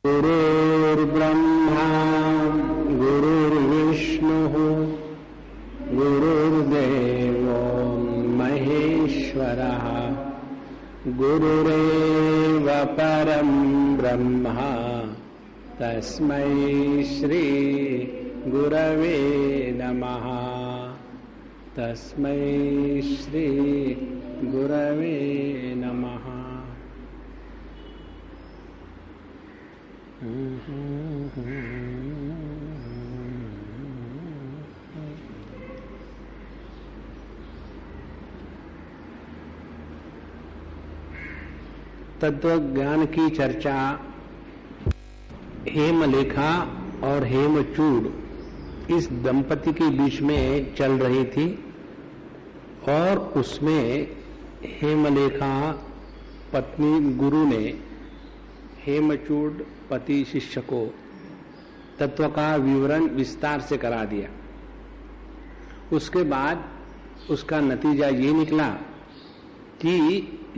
गुरुर्ब्रह्मा गुरुर्विष्णुः गुरुर्देवो महेश्वरः गुरुरेव परं ब्रह्मा तस्मै श्री गुरवे नमः। तस्मै श्री गुरवे नमः। तत्व ज्ञान की चर्चा हेमलेखा और हेमचूड़ इस दंपति के बीच में चल रही थी और उसमें हेमलेखा पत्नी गुरु ने हेमचूड़ पति शिष्य को तत्व का विवरण विस्तार से करा दिया। उसके बाद उसका नतीजा ये निकला कि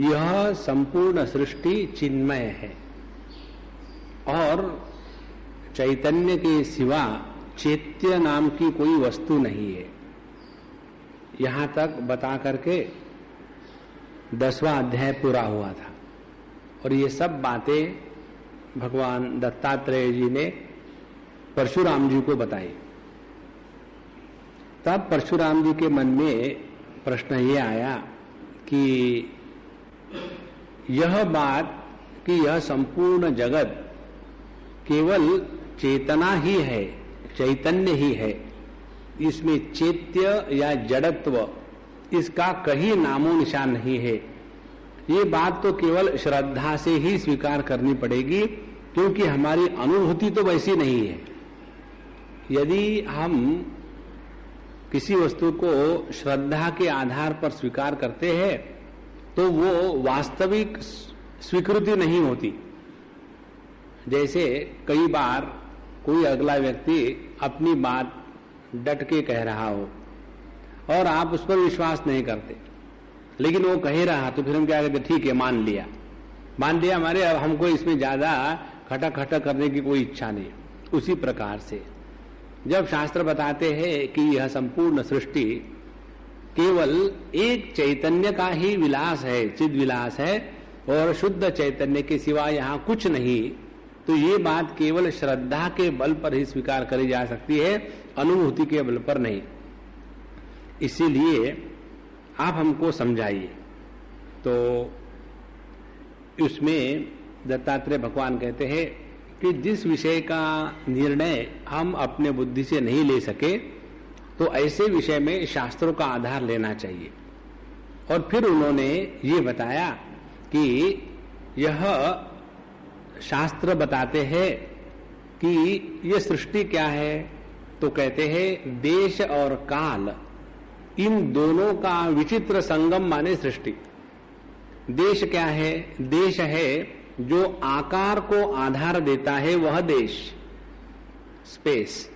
यह संपूर्ण सृष्टि चिन्मय है और चैतन्य के सिवा चैत्य नाम की कोई वस्तु नहीं है। यहां तक बता करके 10वां अध्याय पूरा हुआ था और ये सब बातें भगवान दत्तात्रेय जी ने परशुराम जी को बताई। तब परशुराम जी के मन में प्रश्न ये आया कि यह बात कि यह संपूर्ण जगत केवल चेतना ही है, चैतन्य ही है, इसमें चैत्य या जड़त्व इसका कहीं नामो निशान नहीं है, ये बात तो केवल श्रद्धा से ही स्वीकार करनी पड़ेगी क्योंकि हमारी अनुभूति तो वैसी नहीं है। यदि हम किसी वस्तु को श्रद्धा के आधार पर स्वीकार करते हैं तो वो वास्तविक स्वीकृति नहीं होती। जैसे कई बार कोई अगला व्यक्ति अपनी बात डट के कह रहा हो और आप उस पर विश्वास नहीं करते, लेकिन वो कह रहा तो फिर हम क्या कहते, ठीक है मान लिया हमारे, अब हमको इसमें ज्यादा खटा करने की कोई इच्छा नहीं। उसी प्रकार से जब शास्त्र बताते हैं कि यह संपूर्ण सृष्टि केवल एक चैतन्य का ही विलास है, चिद विलास है और शुद्ध चैतन्य के सिवा यहां कुछ नहीं, तो ये बात केवल श्रद्धा के बल पर ही स्वीकार करी जा सकती है, अनुभूति के बल पर नहीं। इसीलिए आप हमको समझाइए। तो उसमें दत्तात्रेय भगवान कहते हैं कि जिस विषय का निर्णय हम अपने बुद्धि से नहीं ले सके तो ऐसे विषय में शास्त्रों का आधार लेना चाहिए। और फिर उन्होंने ये बताया कि यह शास्त्र बताते हैं कि यह सृष्टि क्या है, तो कहते हैं देश और काल इन दोनों का विचित्र संगम माने सृष्टि। देश क्या है? देश है जो आकार को आधार देता है, वह देश स्पेस।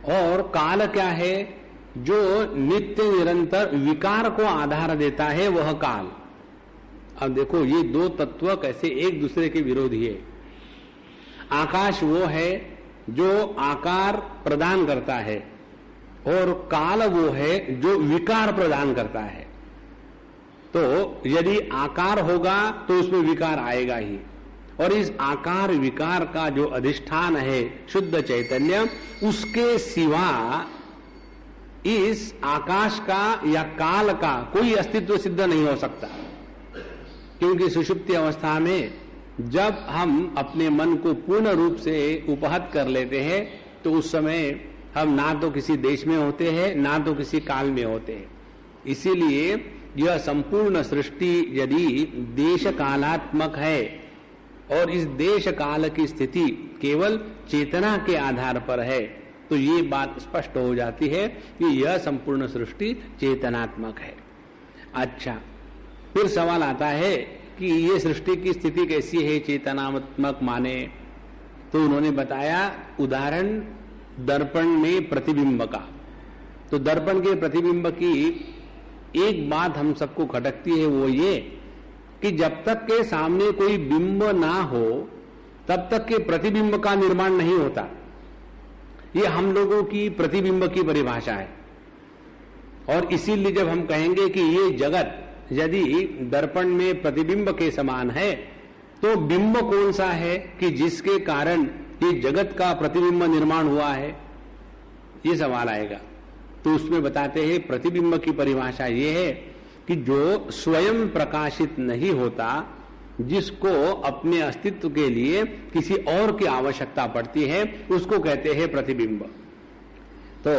और काल क्या है? जो नित्य निरंतर विकार को आधार देता है, वह काल। अब देखो ये दो तत्व कैसे एक दूसरे के विरोधी है। आकाश वो है जो आकार प्रदान करता है और काल वो है जो विकार प्रदान करता है। तो यदि आकार होगा तो उसमें विकार आएगा ही, और इस आकार विकार का जो अधिष्ठान है शुद्ध चैतन्य, उसके सिवा इस आकाश का या काल का कोई अस्तित्व सिद्ध नहीं हो सकता। क्योंकि सुषुप्ति अवस्था में जब हम अपने मन को पूर्ण रूप से उपहत कर लेते हैं तो उस समय हम ना तो किसी देश में होते हैं ना तो किसी काल में होते हैं। इसीलिए यह संपूर्ण सृष्टि यदि देश कालात्मक है और इस देश काल की स्थिति केवल चेतना के आधार पर है, तो ये बात स्पष्ट हो जाती है कि यह संपूर्ण सृष्टि चेतनात्मक है। अच्छा, फिर सवाल आता है कि ये सृष्टि की स्थिति कैसी है चेतनात्मक माने? तो उन्होंने बताया उदाहरण दर्पण में प्रतिबिंब का। तो दर्पण के प्रतिबिंब की एक बात हम सबको खटकती है, वो ये कि जब तक के सामने कोई बिंब ना हो तब तक के प्रतिबिंब का निर्माण नहीं होता। ये हम लोगों की प्रतिबिंब की परिभाषा है। और इसीलिए जब हम कहेंगे कि ये जगत यदि दर्पण में प्रतिबिंब के समान है, तो बिंब कौन सा है कि जिसके कारण ये जगत का प्रतिबिंब निर्माण हुआ है, ये सवाल आएगा। तो उसमें बताते हैं प्रतिबिंब की परिभाषा ये है कि जो स्वयं प्रकाशित नहीं होता, जिसको अपने अस्तित्व के लिए किसी और की आवश्यकता पड़ती है, उसको कहते हैं प्रतिबिंब। तो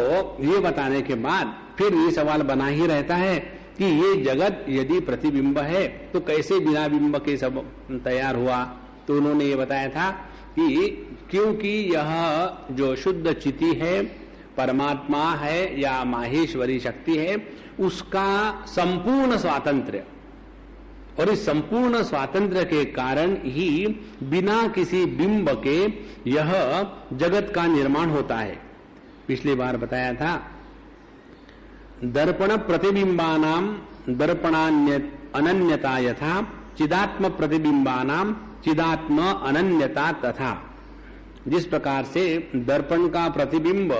ये बताने के बाद फिर ये सवाल बना ही रहता है कि ये जगत यदि प्रतिबिंब है तो कैसे बिना बिंब के सब तैयार हुआ। तो उन्होंने ये बताया था कि क्योंकि यह जो शुद्ध चिति है, परमात्मा है या माहेश्वरी शक्ति है, उसका संपूर्ण स्वातंत्र्य, और इस संपूर्ण स्वातंत्र्य के कारण ही बिना किसी बिंब के यह जगत का निर्माण होता है। पिछली बार बताया था दर्पण प्रतिबिंबानाम दर्पणान्य अनन्यता यथा चिदात्म प्रतिबिंबानाम चिदात्म अनन्यता तथा। जिस प्रकार से दर्पण का प्रतिबिंब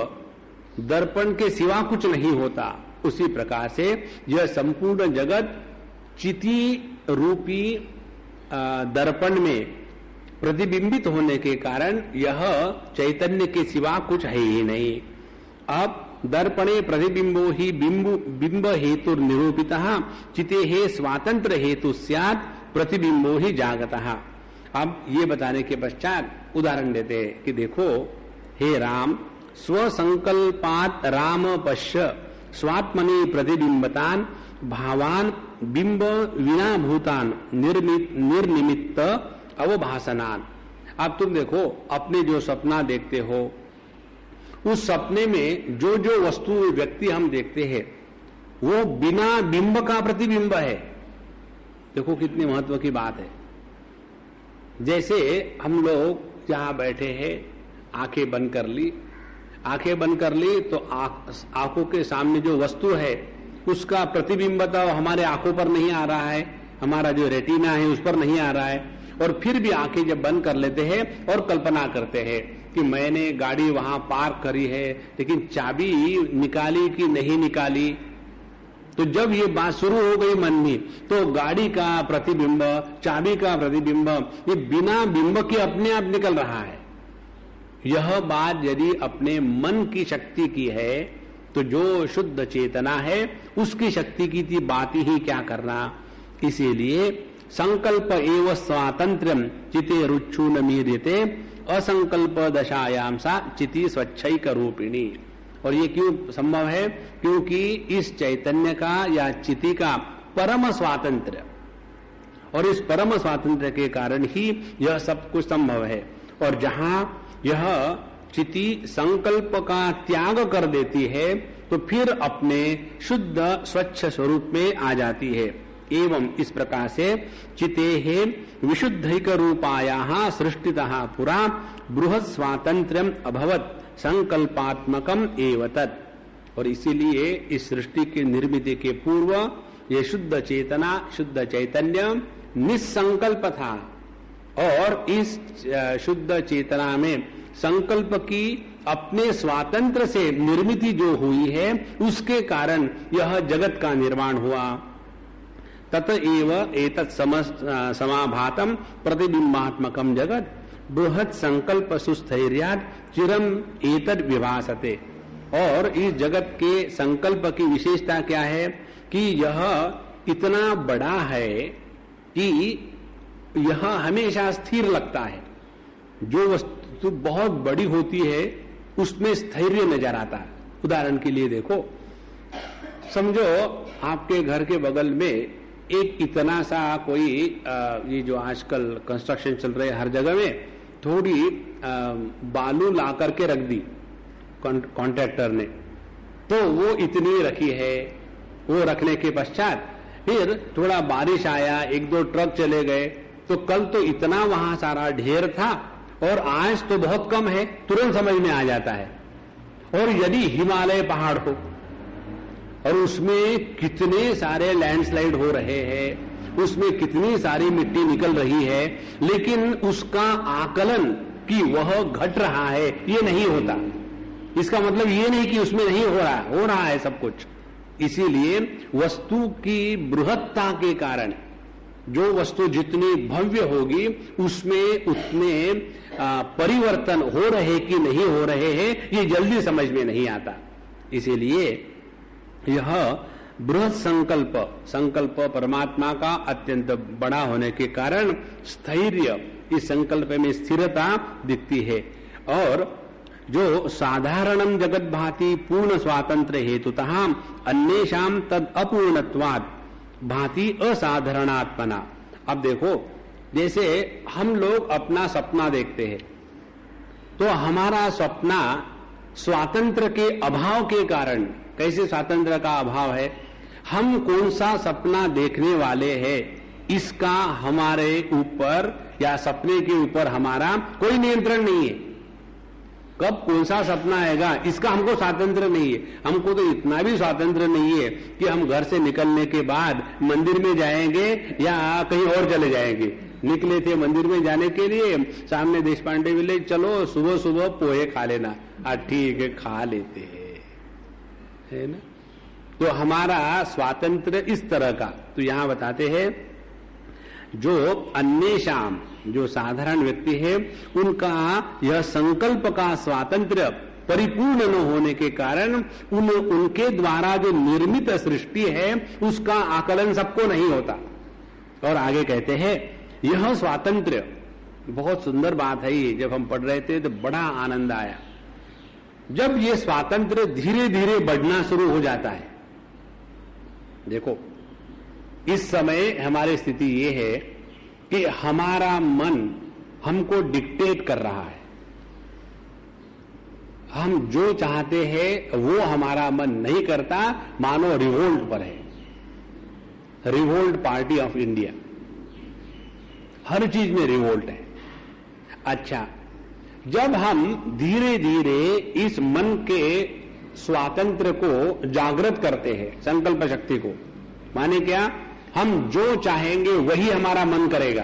दर्पण के सिवा कुछ नहीं होता, उसी प्रकार से यह संपूर्ण जगत चिति रूपी दर्पण में प्रतिबिंबित होने के कारण यह चैतन्य के सिवा कुछ है ही नहीं। अब दर्पणे प्रतिबिंबो ही बिंब हेतु निरूपितः चिते हे स्वातंत्र हेतु स्यात् प्रतिबिंबो ही जागतः। अब ये बताने के पश्चात उदाहरण देते हैं कि देखो हे राम, स्वसंकल्पात राम पश्य स्वात्मनि प्रतिबिंबतान भावान बिंब विना भूतान निर्निमित्त अवभासनान। अब तुम देखो अपने जो सपना देखते हो, उस सपने में जो जो वस्तु व्यक्ति हम देखते हैं वो बिना बिंब का प्रतिबिंब है। देखो कितनी महत्व की बात है। जैसे हम लोग जहां बैठे हैं, आंखें बंद कर ली तो आंखों के सामने जो वस्तु है उसका प्रतिबिंब तो हमारे आंखों पर नहीं आ रहा है, हमारा जो रेटिना है उस पर नहीं आ रहा है। और फिर भी आंखें जब बंद कर लेते हैं और कल्पना करते हैं कि मैंने गाड़ी वहां पार्क करी है, लेकिन चाबी निकाली कि नहीं निकाली। तो जब ये बात शुरू हो गई मन में, तो गाड़ी का प्रतिबिंब, चाबी का प्रतिबिंब, ये बिना बिंब के अपने आप निकल रहा है। यह बात यदि अपने मन की शक्ति की है, तो जो शुद्ध चेतना है उसकी शक्ति की थी बात ही क्या करना। इसीलिए संकल्प एव स्वातंत्र्यम चिते रुच्छु न मीर्यते असंकल्प दशायाम सा चिति स्वच्छैक रूपिणी। और ये क्यों संभव है? क्योंकि इस चैतन्य का या चिति का परम स्वातंत्र्य, और इस परम स्वातंत्र्य के कारण ही यह सब कुछ संभव है। और जहां यह चिति संकल्प का त्याग कर देती है, तो फिर अपने शुद्ध स्वच्छ स्वरूप में आ जाती है। एवं इस प्रकार से चिते विशुद्धैक रूपाया सृष्टितः पुरा बृहत् स्वातंत्र्यम अभवत संकल्पात्मकम एव तत्। और इसीलिए इस सृष्टि की निर्मित के पूर्व ये शुद्ध चेतना, शुद्ध चैतन्य निसंकल्प था, और इस शुद्ध चेतना में संकल्प की अपने स्वातंत्र से निर्मित जो हुई है, उसके कारण यह जगत का निर्माण हुआ। तत एव एतत् समाभातम प्रतिबिंबात्मकम जगत बृहत् संकल्प सुस्थैर्यात् चिरम एतद् विभासते। और इस जगत के संकल्प की विशेषता क्या है कि यह इतना बड़ा है कि यह हमेशा स्थिर लगता है। जो वस्तु बहुत बड़ी होती है उसमें स्थैर्य नजर आता है। उदाहरण के लिए देखो, समझो आपके घर के बगल में एक इतना सा कोई ये जो आजकल कंस्ट्रक्शन चल रहे हर जगह में, थोड़ी बालू ला करके रख दी कॉन्ट्रैक्टर ने, तो वो इतनी रखी है। वो रखने के पश्चात फिर थोड़ा बारिश आया, एक दो ट्रक चले गए, तो कल तो इतना वहां सारा ढेर था और आज तो बहुत कम है, तुरंत समझ में आ जाता है। और यदि हिमालय पहाड़ हो और उसमें कितने सारे लैंडस्लाइड हो रहे हैं, उसमें कितनी सारी मिट्टी निकल रही है, लेकिन उसका आकलन कि वह घट रहा है ये नहीं होता। इसका मतलब ये नहीं कि उसमें नहीं हो रहा है सब कुछ। इसीलिए वस्तु की बृहत्ता के कारण जो वस्तु जितनी भव्य होगी उसमें उतने परिवर्तन हो रहे कि नहीं हो रहे हैं ये जल्दी समझ में नहीं आता। इसीलिए यह बृहत संकल्प परमात्मा का अत्यंत बड़ा होने के कारण स्थैर्य, इस संकल्प में स्थिरता दिखती है। और जो साधारणम जगत भाति पूर्ण स्वातंत्र हेतुतः अन्येषाम तद अपूर्णत्वात् भाति असाधारणात्मना। अब देखो, जैसे हम लोग अपना सपना देखते हैं तो हमारा सपना स्वातंत्र के अभाव के कारण, कैसे स्वातंत्र का अभाव है, हम कौन सा सपना देखने वाले हैं इसका हमारे ऊपर या सपने के ऊपर हमारा कोई नियंत्रण नहीं है। कब कौन सा सपना आएगा इसका हमको स्वातंत्र नहीं है। हमको तो इतना भी स्वातंत्र नहीं है कि हम घर से निकलने के बाद मंदिर में जाएंगे या कहीं और चले जाएंगे। निकले थे मंदिर में जाने के लिए, सामने देश पांडे विलेज, चलो सुबह सुबह पोहे खा लेना, ठीक है खा लेते हैं, है ना। तो हमारा स्वातंत्र इस तरह का। तो यहां बताते हैं जो अन्येषाम, जो साधारण व्यक्ति है उनका यह संकल्प का स्वातंत्र परिपूर्ण न होने के कारण उनके द्वारा जो निर्मित सृष्टि है उसका आकलन सबको नहीं होता। और आगे कहते हैं यह स्वातंत्र, बहुत सुंदर बात है ये, जब हम पढ़ रहे थे तो बड़ा आनंद आया। जब ये स्वातंत्र धीरे धीरे बढ़ना शुरू हो जाता है, देखो इस समय हमारी स्थिति ये है कि हमारा मन हमको डिक्टेट कर रहा है। हम जो चाहते हैं वो हमारा मन नहीं करता, मानो रिवोल्ट पर है, रिवोल्ट पार्टी ऑफ इंडिया, हर चीज में रिवोल्ट है। अच्छा, जब हम धीरे धीरे इस मन के स्वातंत्र को जागृत करते हैं, संकल्प शक्ति को, माने क्या, हम जो चाहेंगे वही हमारा मन करेगा,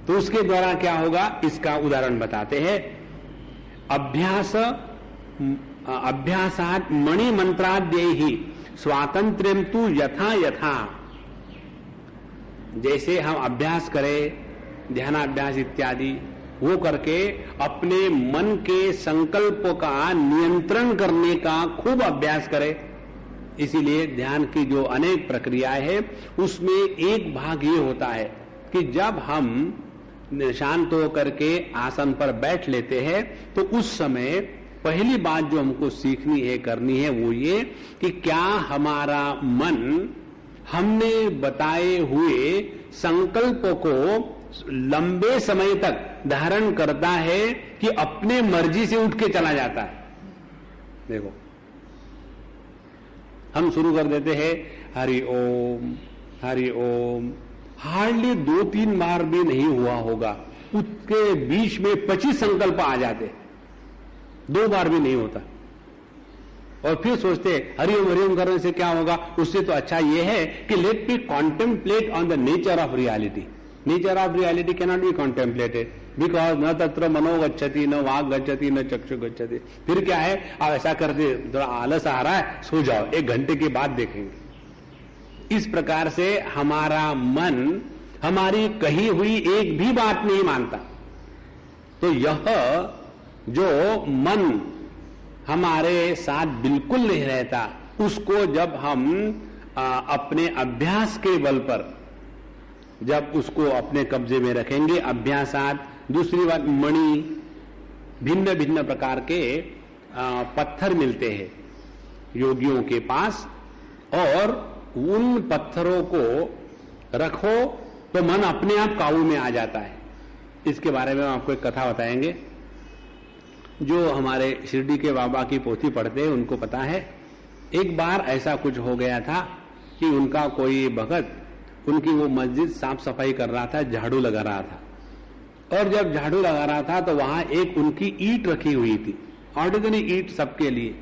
तो उसके द्वारा क्या होगा इसका उदाहरण बताते हैं। अभ्यासात मणि मंत्राद्यैहि स्वातंत्र्यम तु यथा यथा। जैसे हम अभ्यास करें, ध्यानाभ्यास इत्यादि, वो करके अपने मन के संकल्प का नियंत्रण करने का खूब अभ्यास करें। इसीलिए ध्यान की जो अनेक प्रक्रियाएं हैं उसमें एक भाग ये होता है कि जब हम शांत होकर के आसन पर बैठ लेते हैं तो उस समय पहली बात जो हमको सीखनी है, करनी है, वो ये कि क्या हमारा मन हमने बताए हुए संकल्प को लंबे समय तक धारण करता है कि अपने मर्जी से उठ के चला जाता है। देखो, हम शुरू कर देते हैं हरि ओम हरि ओम, हार्डली 2-3 बार भी नहीं हुआ होगा, उसके बीच में 25 संकल्प आ जाते, 2 बार भी नहीं होता। और फिर सोचते हरिओम करने से क्या होगा, उससे तो अच्छा यह है कि let me contemplate on the nature of reality. Nature of reality cannot be contemplated because न तत्र मनो गच्छति, न वाक गच्छति, न चक्षु गच्छति। फिर क्या है, आप ऐसा करते, थोड़ा आलस आ रहा है, सो जाओ, 1 घंटे के बाद देखेंगे। इस प्रकार से हमारा मन हमारी कही हुई एक भी बात नहीं मानता। तो यह जो मन हमारे साथ बिल्कुल नहीं रहता, उसको जब हम अपने अभ्यास के बल पर जब उसको अपने कब्जे में रखेंगे, अभ्यासात, दूसरी बात मणि, भिन्न भिन्न प्रकार के पत्थर मिलते हैं योगियों के पास, और उन पत्थरों को रखो तो मन अपने आप काबू में आ जाता है। इसके बारे में आपको एक कथा बताएंगे। जो हमारे शिरडी के बाबा की पोथी पढ़ते हैं उनको पता है, एक बार ऐसा कुछ हो गया था कि उनका कोई भगत उनकी वो मस्जिद साफ सफाई कर रहा था, झाड़ू लगा रहा था, और जब झाड़ू लगा रहा था तो वहां एक उनकी ईंट रखी हुई थी, ऑर्डिनरी ईंट सबके लिए,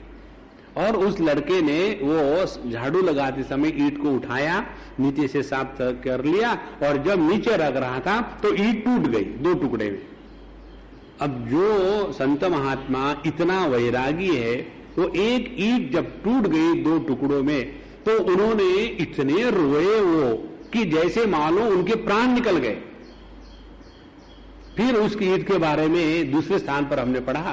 और उस लड़के ने वो झाड़ू लगाते समय ईंट को उठाया, नीचे से साफ कर लिया, और जब नीचे रख रहा था तो ईंट टूट गई 2 टुकड़े में। अब जो संत महात्मा इतना वैरागी है, वो एक ईंट जब टूट गई 2 टुकड़ों में, तो उन्होंने इतने रोए वो कि जैसे मानो उनके प्राण निकल गए। फिर उस ईंट के बारे में दूसरे स्थान पर हमने पढ़ा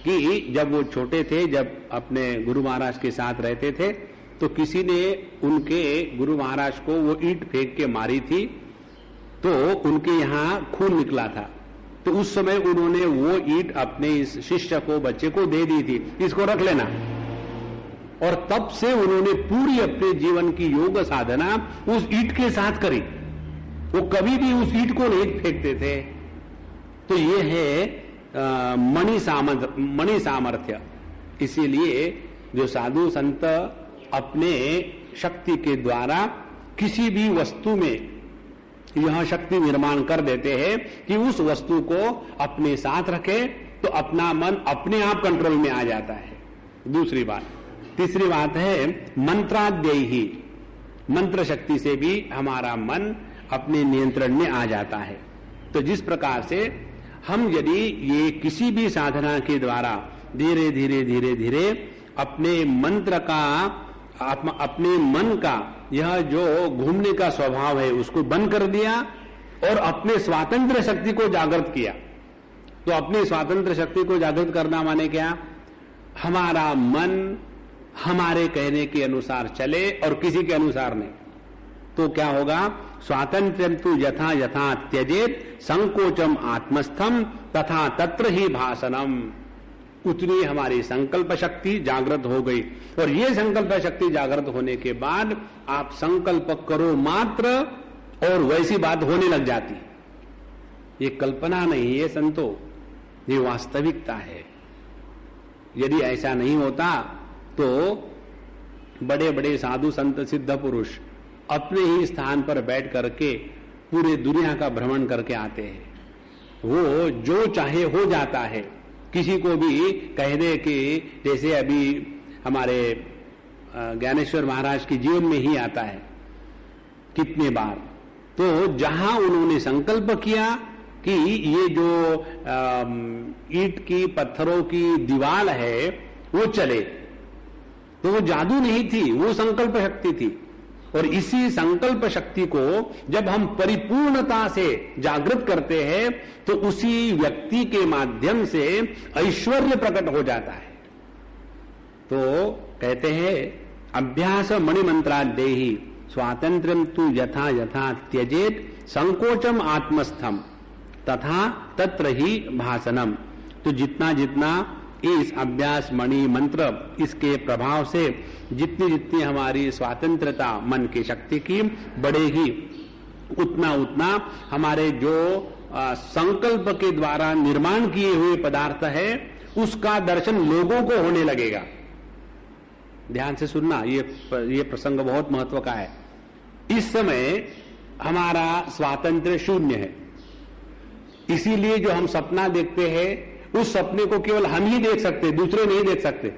कि जब वो छोटे थे, जब अपने गुरु महाराज के साथ रहते थे, तो किसी ने उनके गुरु महाराज को वो ईंट फेंक के मारी थी, तो उनके यहां खून निकला था। तो उस समय उन्होंने वो ईंट अपने इस शिष्य को, बच्चे को दे दी थी, इसको रख लेना। और तब से उन्होंने पूरी अपने जीवन की योग साधना उस ईंट के साथ करी। वो कभी भी उस ईंट को नहीं फेंकते थे। तो ये है मणि सामर्थ्य। इसीलिए जो साधु संत अपने शक्ति के द्वारा किसी भी वस्तु में यह शक्ति निर्माण कर देते हैं कि उस वस्तु को अपने साथ रखे, तो अपना मन अपने आप कंट्रोल में आ जाता है। दूसरी बात, तीसरी बात है मंत्राद्ययी, मंत्र शक्ति से भी हमारा मन अपने नियंत्रण में आ जाता है। तो जिस प्रकार से हम यदि ये किसी भी साधना के द्वारा धीरे धीरे धीरे धीरे अपने मंत्र का, अपने मन का यह जो घूमने का स्वभाव है उसको बंद कर दिया और अपने स्वातंत्र शक्ति को जागृत किया। तो अपनी स्वातंत्र शक्ति को जागृत करना माने क्या? हमारा मन हमारे कहने के अनुसार चले और किसी के अनुसार नहीं। तो क्या होगा? स्वातंत्र्यं तु यथा यथा त्यजेत संकोचम आत्मस्थम तथा तत्र ही भाषणम। उतनी हमारी संकल्प शक्ति जागृत हो गई, और ये संकल्प शक्ति जागृत होने के बाद आप संकल्प करो मात्र और वैसी बात होने लग जाती। ये कल्पना नहीं है संतो, ये वास्तविकता है। यदि ऐसा नहीं होता तो बड़े बड़े साधु संत सिद्ध पुरुष अपने ही स्थान पर बैठ करके पूरे दुनिया का भ्रमण करके आते हैं। वो जो चाहे हो जाता है। किसी को भी कह दे कि जैसे अभी हमारे ज्ञानेश्वर महाराज के जीवन में ही आता है कितने बार, तो जहां उन्होंने संकल्प किया कि ये जो ईंट की पत्थरों की दीवार है वो चले, तो वो जादू नहीं थी, वो संकल्प शक्ति थी। और इसी संकल्प शक्ति को जब हम परिपूर्णता से जागृत करते हैं तो उसी व्यक्ति के माध्यम से ऐश्वर्य प्रकट हो जाता है। तो कहते हैं अभ्यास मणि मंत्राद्ययी स्वातंत्र्यं तु यथा यथा त्यजेत संकोचम आत्मस्थम तथा तत्र ही भाषणम। तो जितना जितना इस अभ्यास मणि मंत्र इसके प्रभाव से जितनी जितनी हमारी स्वतंत्रता मन की शक्ति की बढ़ेगी, उतना उतना हमारे जो संकल्प के द्वारा निर्माण किए हुए पदार्थ है उसका दर्शन लोगों को होने लगेगा। ध्यान से सुनना, ये प्रसंग बहुत महत्व का है। इस समय हमारा स्वातंत्र्य शून्य है, इसीलिए जो हम सपना देखते हैं उस सपने को केवल हम ही देख सकते, दूसरे नहीं देख सकते।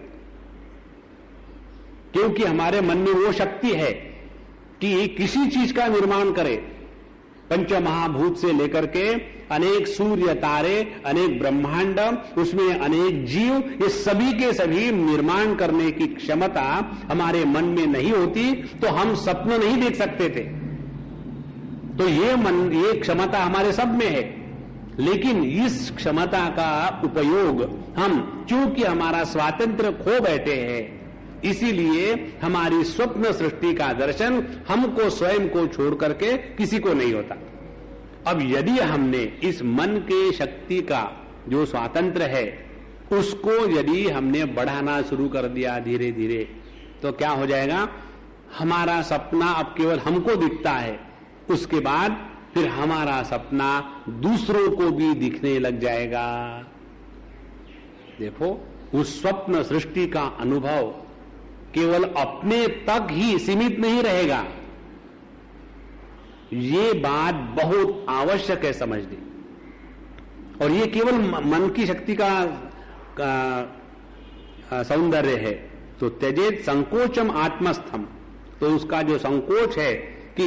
क्योंकि हमारे मन में वो शक्ति है कि किसी चीज का निर्माण करे। पंच महाभूत से लेकर के अनेक सूर्य तारे, अनेक ब्रह्मांड, उसमें अनेक जीव, ये सभी के सभी निर्माण करने की क्षमता हमारे मन में नहीं होती तो हम स्वप्न नहीं देख सकते थे। तो ये क्षमता हमारे सब में है, लेकिन इस क्षमता का उपयोग हम, चूंकि हमारा स्वातंत्र्य खो बैठे हैं, इसीलिए हमारी स्वप्न सृष्टि का दर्शन हमको स्वयं को छोड़ करके किसी को नहीं होता। अब यदि हमने इस मन के शक्ति का जो स्वातंत्र्य है उसको यदि हमने बढ़ाना शुरू कर दिया धीरे धीरे, तो क्या हो जाएगा? हमारा सपना अब केवल हमको दिखता है, उसके बाद फिर हमारा सपना दूसरों को भी दिखने लग जाएगा। देखो, उस स्वप्न सृष्टि का अनुभव केवल अपने तक ही सीमित नहीं रहेगा। ये बात बहुत आवश्यक है समझनी, और ये केवल मन की शक्ति का सौंदर्य है। तो त्यजेत संकोचम आत्मस्थम, तो उसका जो संकोच है कि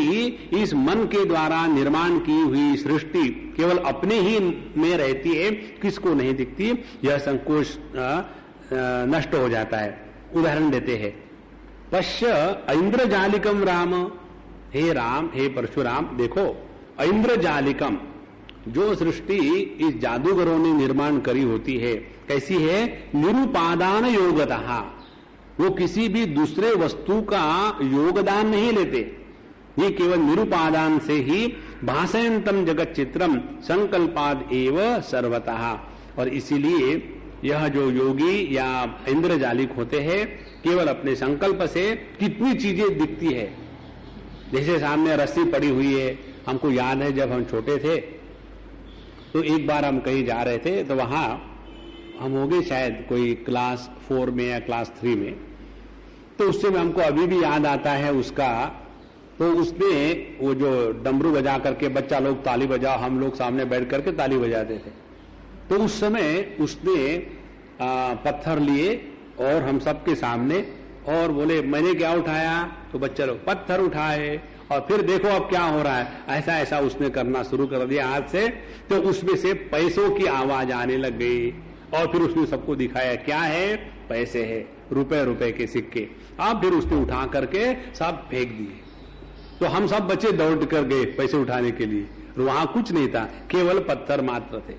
इस मन के द्वारा निर्माण की हुई सृष्टि केवल अपने ही में रहती है, किसको नहीं दिखती, यह संकोच नष्ट हो जाता है। उदाहरण देते हैं, पश्य ऐन्द्रजालिकम राम, हे राम, हे परशुराम, देखो ऐन्द्रजालिकम, जो सृष्टि इस जादूगरों ने निर्माण करी होती है कैसी है, निरुपादान योगतः, वो किसी भी दूसरे वस्तु का योगदान नहीं लेते, ये केवल निरुपादान से ही भाषयंतम जगत चित्रम संकल्पाद एव सर्वतः। और इसीलिए यह जो योगी या इंद्रजालिक होते हैं केवल अपने संकल्प से कितनी चीजें दिखती है। जैसे सामने रस्सी पड़ी हुई है, हमको याद है जब हम छोटे थे तो एक बार हम कहीं जा रहे थे, तो वहां हम हो गए शायद कोई क्लास 4 में या क्लास 3 में, तो उससे हमको अभी भी याद आता है उसका। तो उसने वो जो डमरू बजा करके बच्चा लोग ताली बजाओ, हम लोग सामने बैठ करके ताली बजाते थे, तो उस समय उसने पत्थर लिए और हम सबके सामने और बोले मैंने क्या उठाया, तो बच्चे लोग पत्थर उठाए और फिर देखो अब क्या हो रहा है, ऐसा ऐसा उसने करना शुरू कर दिया हाथ से, तो उसमें से पैसों की आवाज आने लग गई और फिर उसने सबको दिखाया क्या है, पैसे है, रुपए रुपए के सिक्के। अब फिर उसने उठा करके सब फेंक दिए, तो हम सब बच्चे दौड़ कर गए पैसे उठाने के लिए, वहां कुछ नहीं था, केवल पत्थर मात्र थे।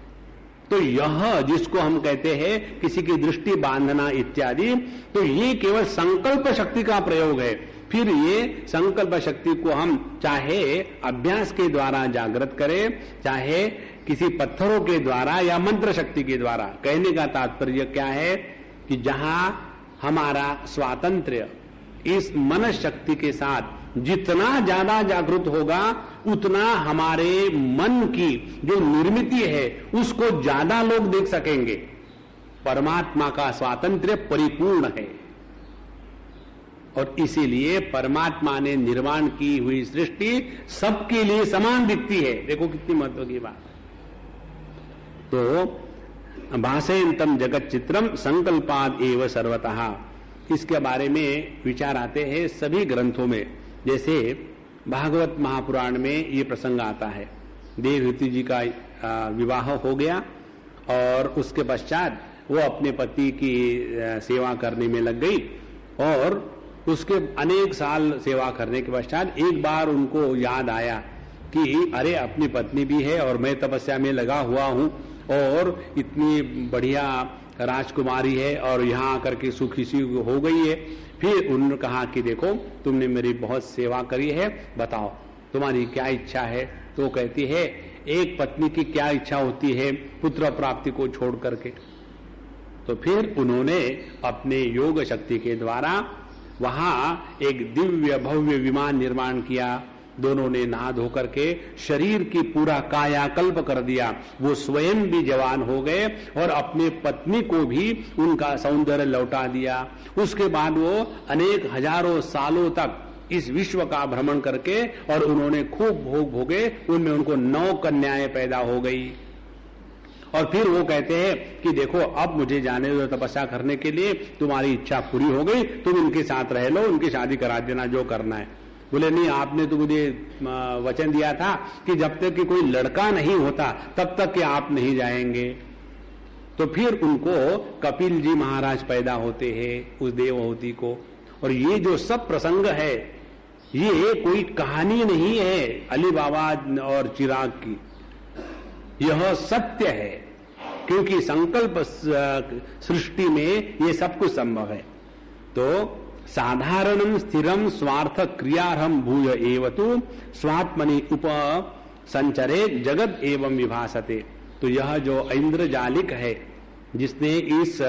तो यह जिसको हम कहते हैं किसी की दृष्टि बांधना इत्यादि, तो ये केवल संकल्प शक्ति का प्रयोग है। फिर ये संकल्प शक्ति को हम चाहे अभ्यास के द्वारा जागृत करें, चाहे किसी पत्थरों के द्वारा या मंत्र शक्ति के द्वारा। कहने का तात्पर्य क्या है कि जहां हमारा स्वातंत्र्य इस मन शक्ति के साथ जितना ज्यादा जागृत होगा, उतना हमारे मन की जो निर्मिति है उसको ज्यादा लोग देख सकेंगे। परमात्मा का स्वातंत्र्य परिपूर्ण है और इसीलिए परमात्मा ने निर्माण की हुई सृष्टि सबके लिए समान दिखती है। देखो कितनी महत्व की बात। तो भाषयंतम जगत चित्रम संकल्पाद एव सर्वतः, इसके बारे में विचार आते हैं सभी ग्रंथों में। जैसे भागवत महापुराण में ये प्रसंग आता है, देवहूति जी का विवाह हो गया और उसके पश्चात वो अपने पति की सेवा करने में लग गई और उसके अनेक साल सेवा करने के पश्चात एक बार उनको याद आया कि अरे अपनी पत्नी भी है और मैं तपस्या में लगा हुआ हूं और इतनी बढ़िया राजकुमारी है और यहाँ आकर के सुखी सी हो गई है। फिर उन्होंने कहा कि देखो तुमने मेरी बहुत सेवा करी है, बताओ तुम्हारी क्या इच्छा है। तो वो कहती है एक पत्नी की क्या इच्छा होती है पुत्र प्राप्ति को छोड़ करके। तो फिर उन्होंने अपने योग शक्ति के द्वारा वहां एक दिव्य भव्य विमान निर्माण किया। दोनों ने नहा धो करके शरीर की पूरा कायाकल्प कर दिया, वो स्वयं भी जवान हो गए और अपने पत्नी को भी उनका सौंदर्य लौटा दिया। उसके बाद वो अनेक हजारों सालों तक इस विश्व का भ्रमण करके और उन्होंने खूब भोग भोगे, उनमें उनको 9 कन्याएं पैदा हो गई। और फिर वो कहते हैं कि देखो अब मुझे जाने दो तपस्या करने के लिए, तुम्हारी इच्छा पूरी हो गई, तुम इनके साथ रह लो, उनकी शादी करा देना जो करना है। बोले नहीं, आपने तो मुझे वचन दिया था कि जब तक कि कोई लड़का नहीं होता तब तक कि आप नहीं जाएंगे। तो फिर उनको कपिल जी महाराज पैदा होते हैं उस देवहूति को। और ये जो सब प्रसंग है ये कोई कहानी नहीं है अली बाबा और चिराग की, यह सत्य है, क्योंकि संकल्प सृष्टि में ये सब कुछ संभव है। तो साधारणम स्थिरम स्वार्थ क्रियारहम भूय एवतु स्वात्मनि उप संचरे जगत एवं विभासते। तो यह जो इंद्रजालिक है जिसने इस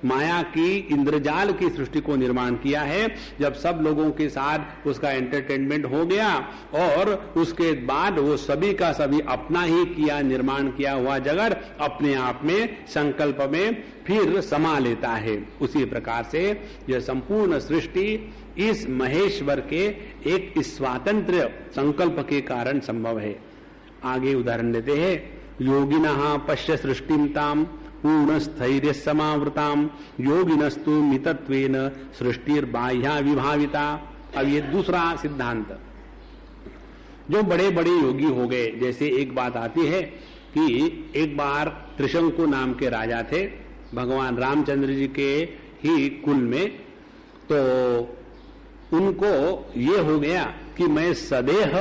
माया की इंद्रजाल की सृष्टि को निर्माण किया है, जब सब लोगों के साथ उसका एंटरटेनमेंट हो गया और उसके बाद वो सभी का सभी अपना ही किया निर्माण किया हुआ जगत अपने आप में संकल्प में फिर समा लेता है। उसी प्रकार से यह संपूर्ण सृष्टि इस महेश्वर के एक स्वातंत्र्य संकल्प के कारण संभव है। आगे उदाहरण देते हैं, योगिनः पश्य सृष्टिम ताम पूर्ण स्थैर्य समावृताम योगिनस्तु मितत्वेन सृष्टिर्बाह्या विभाविता। अब ये दूसरा सिद्धांत, जो बड़े बड़े योगी हो गए, जैसे एक बात आती है कि एक बार त्रिशंकु नाम के राजा थे भगवान रामचंद्र जी के ही कुल में, तो उनको ये हो गया कि मैं सदेह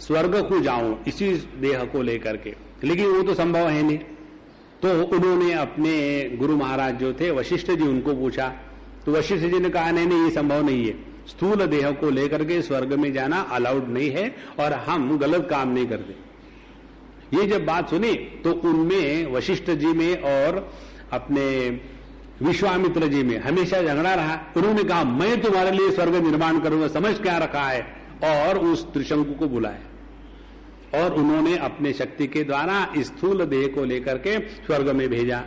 स्वर्ग को जाऊं इसी देह को लेकर के, लेकिन वो तो संभव है नहीं। तो उन्होंने अपने गुरु महाराज जो थे वशिष्ठ जी, उनको पूछा, तो वशिष्ठ जी ने कहा नहीं नहीं ये संभव नहीं है, स्थूल देह को लेकर के स्वर्ग में जाना अलाउड नहीं है और हम गलत काम नहीं करते। ये जब बात सुनी तो उनमें वशिष्ठ जी में और अपने विश्वामित्र जी में हमेशा झगड़ा रहा। उन्होंने कहा मैं तुम्हारे लिए स्वर्ग निर्माण करूंगा, समझ क्या रखा है, और उस त्रिशंकु को बुलाया और उन्होंने अपने शक्ति के द्वारा स्थूल देह को लेकर के स्वर्ग में भेजा।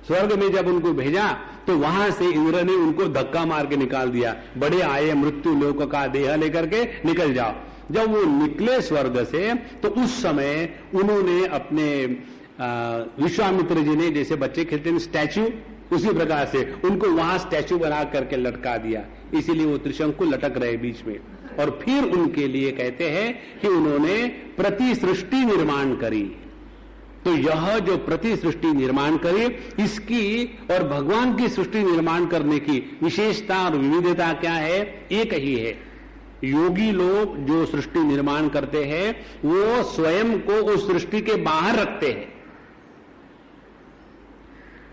स्वर्ग में जब उनको भेजा तो वहां से इंद्र ने उनको धक्का मार के निकाल दिया, बड़े आए मृत्यु लोक का देह लेकर के निकल जाओ। जब वो निकले स्वर्ग से तो उस समय उन्होंने अपने विश्वामित्र जी ने, जैसे बच्चे खेलते हैं स्टैच्यू, उसी प्रकार से उनको वहां स्टैच्यू बना करके लटका दिया, इसीलिए वो त्रिशंकु लटक रहे बीच में। और फिर उनके लिए कहते हैं कि उन्होंने प्रति सृष्टि निर्माण करी। तो यह जो प्रति सृष्टि निर्माण करी, इसकी और भगवान की सृष्टि निर्माण करने की विशेषता और विविधता क्या है? एक ही है। योगी लोग जो सृष्टि निर्माण करते हैं वो स्वयं को उस सृष्टि के बाहर रखते हैं,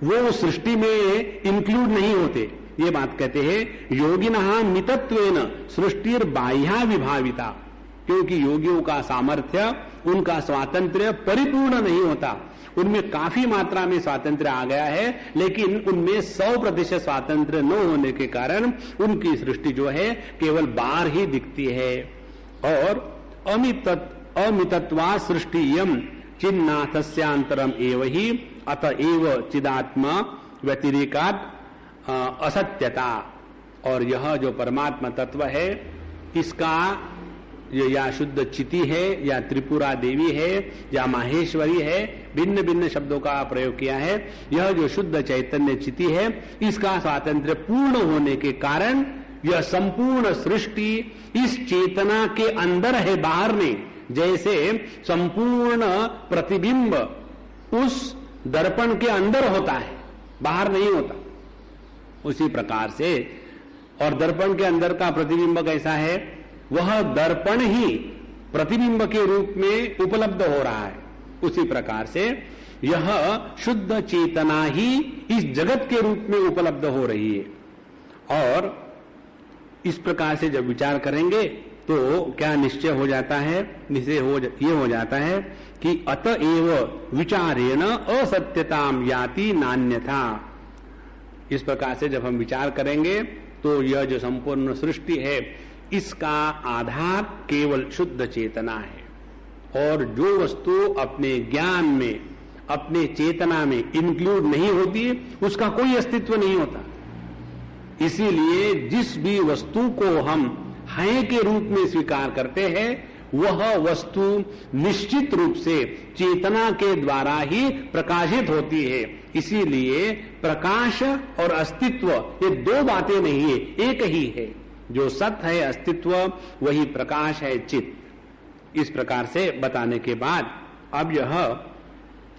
वो उस सृष्टि में इंक्लूड नहीं होते। ये बात कहते हैं योगिनः मितत्वेन सृष्टिर बाह्या विभाविता, क्योंकि योगियों का सामर्थ्य, उनका स्वातंत्र्य परिपूर्ण नहीं होता। उनमें काफी मात्रा में स्वातंत्र्य आ गया है, लेकिन उनमें 100% स्वातंत्र्य न होने के कारण उनकी सृष्टि जो है केवल बाहर ही दिखती है। और अमितत्वा सृष्टियम चिन्नाथस्यांतरम एव ही अतएव चिदात्मा व्यतिरेकात् असत्यता। और यह जो परमात्मा तत्व है, इसका या शुद्ध चिति है या त्रिपुरा देवी है या माहेश्वरी है, भिन्न भिन्न शब्दों का प्रयोग किया है। यह जो शुद्ध चैतन्य चिति है, इसका स्वातंत्र्य पूर्ण होने के कारण यह संपूर्ण सृष्टि इस चेतना के अंदर है, बाहर नहीं। जैसे संपूर्ण प्रतिबिंब उस दर्पण के अंदर होता है, बाहर नहीं होता, उसी प्रकार से। और दर्पण के अंदर का प्रतिबिंब कैसा है? वह दर्पण ही प्रतिबिंब के रूप में उपलब्ध हो रहा है। उसी प्रकार से यह शुद्ध चेतना ही इस जगत के रूप में उपलब्ध हो रही है। और इस प्रकार से जब विचार करेंगे तो क्या निश्चय हो जाता है? ये हो जाता है कि अतएव विचारेण असत्यताम याति नान्यथा। इस प्रकार से जब हम विचार करेंगे तो यह जो संपूर्ण सृष्टि है, इसका आधार केवल शुद्ध चेतना है। और जो वस्तु अपने ज्ञान में, अपने चेतना में इंक्लूड नहीं होती, उसका कोई अस्तित्व नहीं होता। इसीलिए जिस भी वस्तु को हम हैं के रूप में स्वीकार करते हैं, वह वस्तु निश्चित रूप से चेतना के द्वारा ही प्रकाशित होती है। इसीलिए प्रकाश और अस्तित्व ये दो बातें नहीं है, एक ही है। जो सत्य है अस्तित्व, वही प्रकाश है चित। इस प्रकार से बताने के बाद अब यह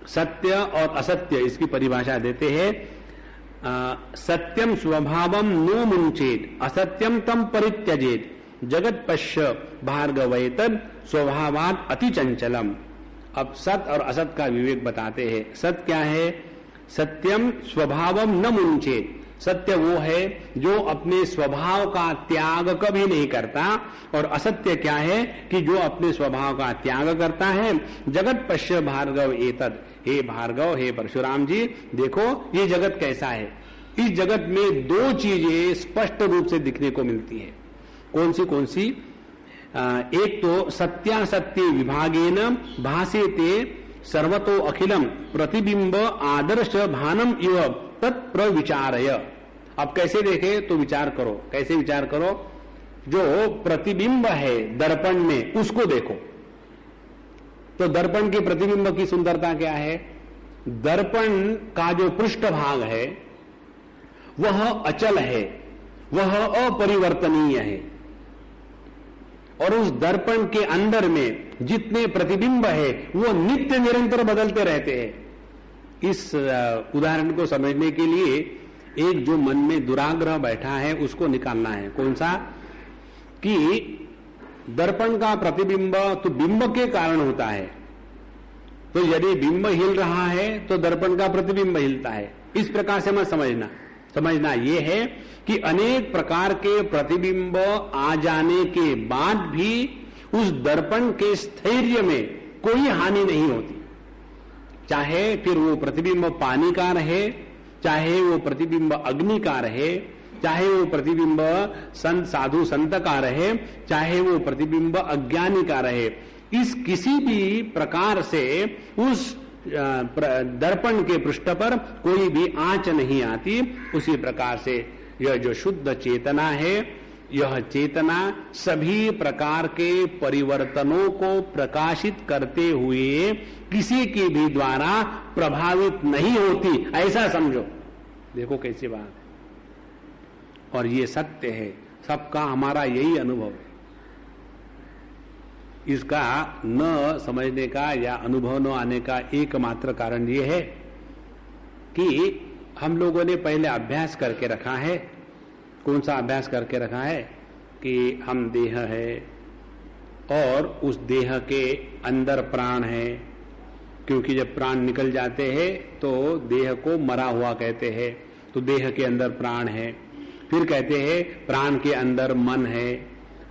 सत्य और असत्य, इसकी परिभाषा देते हैं। सत्यम स्वभावम नो मुंचेत असत्यम तम परित्यजेत जगत पश्य भार्गवैतद स्वभावात अति चंचलम। अब सत्य और असत का विवेक बताते हैं। सत्य क्या है? सत्यम स्वभावम न मुंचेत। सत्य वो है जो अपने स्वभाव का त्याग कभी नहीं करता। और असत्य क्या है? कि जो अपने स्वभाव का त्याग करता है। जगत पश्य भार्गव एतद, हे भार्गव, हे परशुराम जी, देखो ये जगत कैसा है। इस जगत में दो चीजें स्पष्ट रूप से दिखने को मिलती है। कौन सी? एक तो सत्यासत्य विभागेन भासेते सर्वतो अखिलम प्रतिबिंब आदर्श भानम इव तत्प्रविचारय। अब कैसे देखे तो विचार करो। कैसे विचार करो? जो प्रतिबिंब है दर्पण में, उसको देखो। तो दर्पण के प्रतिबिंब की सुंदरता क्या है? दर्पण का जो पृष्ठभाग है वह अचल है, वह अपरिवर्तनीय है, और उस दर्पण के अंदर में जितने प्रतिबिंब है वो नित्य निरंतर बदलते रहते हैं। इस उदाहरण को समझने के लिए एक जो मन में दुराग्रह बैठा है उसको निकालना है। कौन सा? कि दर्पण का प्रतिबिंब तो बिंब के कारण होता है, तो यदि बिंब हिल रहा है तो दर्पण का प्रतिबिंब हिलता है। इस प्रकार से मत समझना यह है कि अनेक प्रकार के प्रतिबिंब आ जाने के बाद भी उस दर्पण के स्थैर्य में कोई हानि नहीं होती। चाहे फिर वो प्रतिबिंब पानी का रहे, चाहे वो प्रतिबिंब अग्नि का रहे, चाहे वो प्रतिबिंब संत साधु संत का रहे, चाहे वो प्रतिबिंब अज्ञानी का रहे, इस किसी भी प्रकार से उस दर्पण के पृष्ठ पर कोई भी आंच नहीं आती। उसी प्रकार से यह जो शुद्ध चेतना है, यह चेतना सभी प्रकार के परिवर्तनों को प्रकाशित करते हुए किसी के भी द्वारा प्रभावित नहीं होती, ऐसा समझो। देखो कैसी बात है, और ये सत्य है, सबका हमारा यही अनुभव है। इसका न समझने का या अनुभव न आने का एकमात्र कारण यह है कि हम लोगों ने पहले अभ्यास करके रखा है। कौन सा अभ्यास करके रखा है? कि हम देह है और उस देह के अंदर प्राण है, क्योंकि जब प्राण निकल जाते हैं तो देह को मरा हुआ कहते हैं, तो देह के अंदर प्राण है। फिर कहते हैं प्राण के अंदर मन है,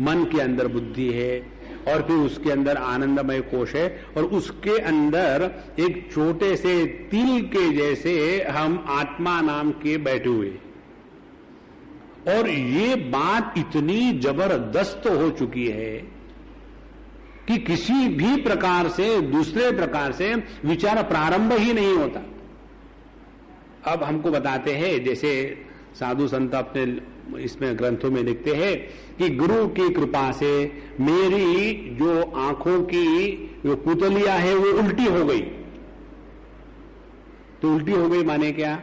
मन के अंदर बुद्धि है, और फिर उसके अंदर आनंदमय कोश है, और उसके अंदर एक छोटे से तिल के जैसे हम आत्मा नाम के बैठे हुए। और ये बात इतनी जबरदस्त हो चुकी है कि किसी भी प्रकार से दूसरे प्रकार से विचार प्रारंभ ही नहीं होता। अब हमको बताते हैं, जैसे साधु संत अपने इसमें ग्रंथों में लिखते हैं कि गुरु की कृपा से मेरी जो आंखों की जो पुतलियां है वो उल्टी हो गई। तो उल्टी हो गई माने क्या?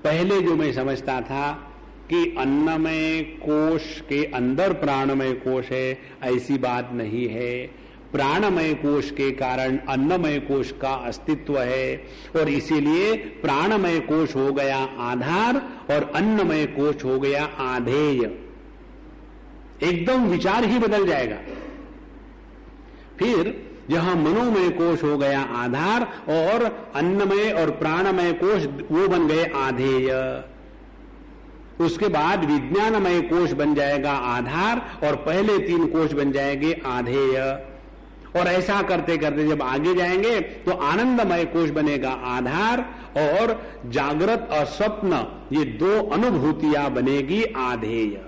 पहले जो मैं समझता था कि अन्नमय कोश के अंदर प्राणमय कोश है, ऐसी बात नहीं है। प्राणमय कोश के कारण अन्नमय कोश का अस्तित्व है, और इसीलिए प्राणमय कोश हो गया आधार और अन्नमय कोश हो गया आधेय। एकदम विचार ही बदल जाएगा। फिर जहां मनोमय कोश हो गया आधार और अन्नमय और प्राणमय कोश वो बन गए आधेय। उसके बाद विज्ञानमय कोश बन जाएगा आधार और पहले 3 कोश बन जाएंगे आधेय। और ऐसा करते करते जब आगे जाएंगे तो आनंदमय कोश बनेगा आधार, और जागृत और स्वप्न ये 2 अनुभूतियां बनेगी आधेय।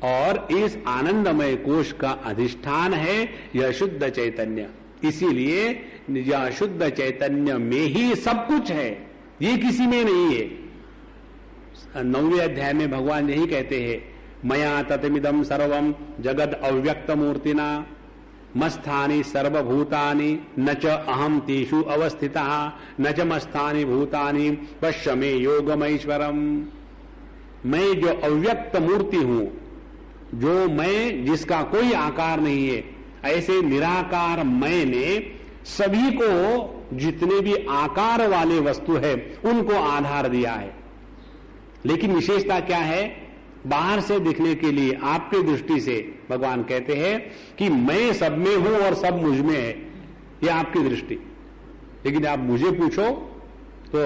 और इस आनंदमय कोश का अधिष्ठान है यह शुद्ध चैतन्य। इसीलिए यह शुद्ध चैतन्य में ही सब कुछ है, ये किसी में नहीं है। 9वें अध्याय में भगवान यही कहते हैं, मया ततमिदं सर्वं जगद अव्यक्त मूर्तिना मस्थानि सर्वभूतानि न च अहम तेषु अवस्थितः न च मस्थानि भूतानि पश्य मे योगमैश्वरम। मैं जो अव्यक्त मूर्ति हूं, जो मैं जिसका कोई आकार नहीं है, ऐसे निराकार मैंने सभी को जितने भी आकार वाले वस्तु है उनको आधार दिया है। लेकिन विशेषता क्या है? बाहर से दिखने के लिए आपकी दृष्टि से भगवान कहते हैं कि मैं सब में हूं और सब मुझ में है, यह आपकी दृष्टि। लेकिन आप मुझे पूछो तो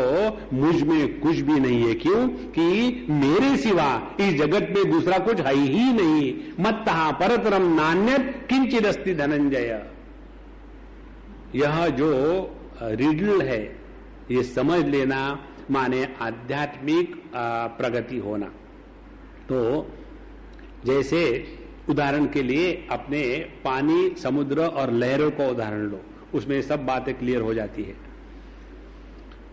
मुझ में कुछ भी नहीं है। क्यों? कि मेरे सिवा इस जगत में दूसरा कुछ है ही नहीं। मत्तः परतरम नान्यत् किंचिदस्ति धनंजय। यह जो रिडल है ये समझ लेना माने आध्यात्मिक प्रगति होना। तो जैसे उदाहरण के लिए अपने पानी, समुद्र और लहरों का उदाहरण लो, उसमें सब बातें क्लियर हो जाती है।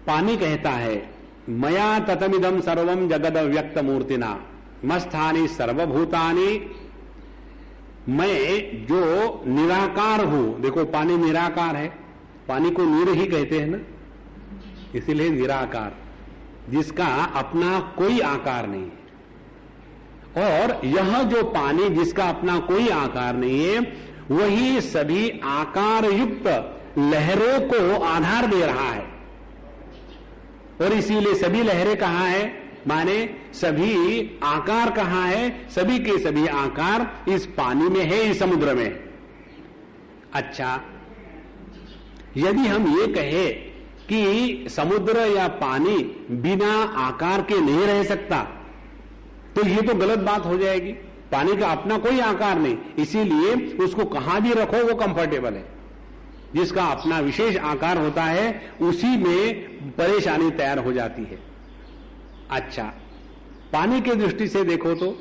पानी कहता है मया ततमिदं सर्वं जगद अव्यक्त मूर्तिना मस्थानि सर्वभूतानि। मैं जो निराकार हूं, देखो पानी निराकार है, पानी को नीर ही कहते हैं ना, इसीलिए निराकार, जिसका अपना कोई आकार नहीं है। और यह जो पानी जिसका अपना कोई आकार नहीं है, वही सभी आकार युक्त लहरों को आधार दे रहा है। और इसीलिए सभी लहरें कहां है, माने सभी आकार कहां है, सभी के सभी आकार इस पानी में है, इस समुद्र में। अच्छा, यदि हम ये कहें कि समुद्र या पानी बिना आकार के नहीं रह सकता, तो ये तो गलत बात हो जाएगी। पानी का अपना कोई आकार नहीं, इसीलिए उसको कहां भी रखो वो कंफर्टेबल है। जिसका अपना विशेष आकार होता है उसी में परेशानी तैयार हो जाती है। अच्छा, पानी की दृष्टि से देखो तो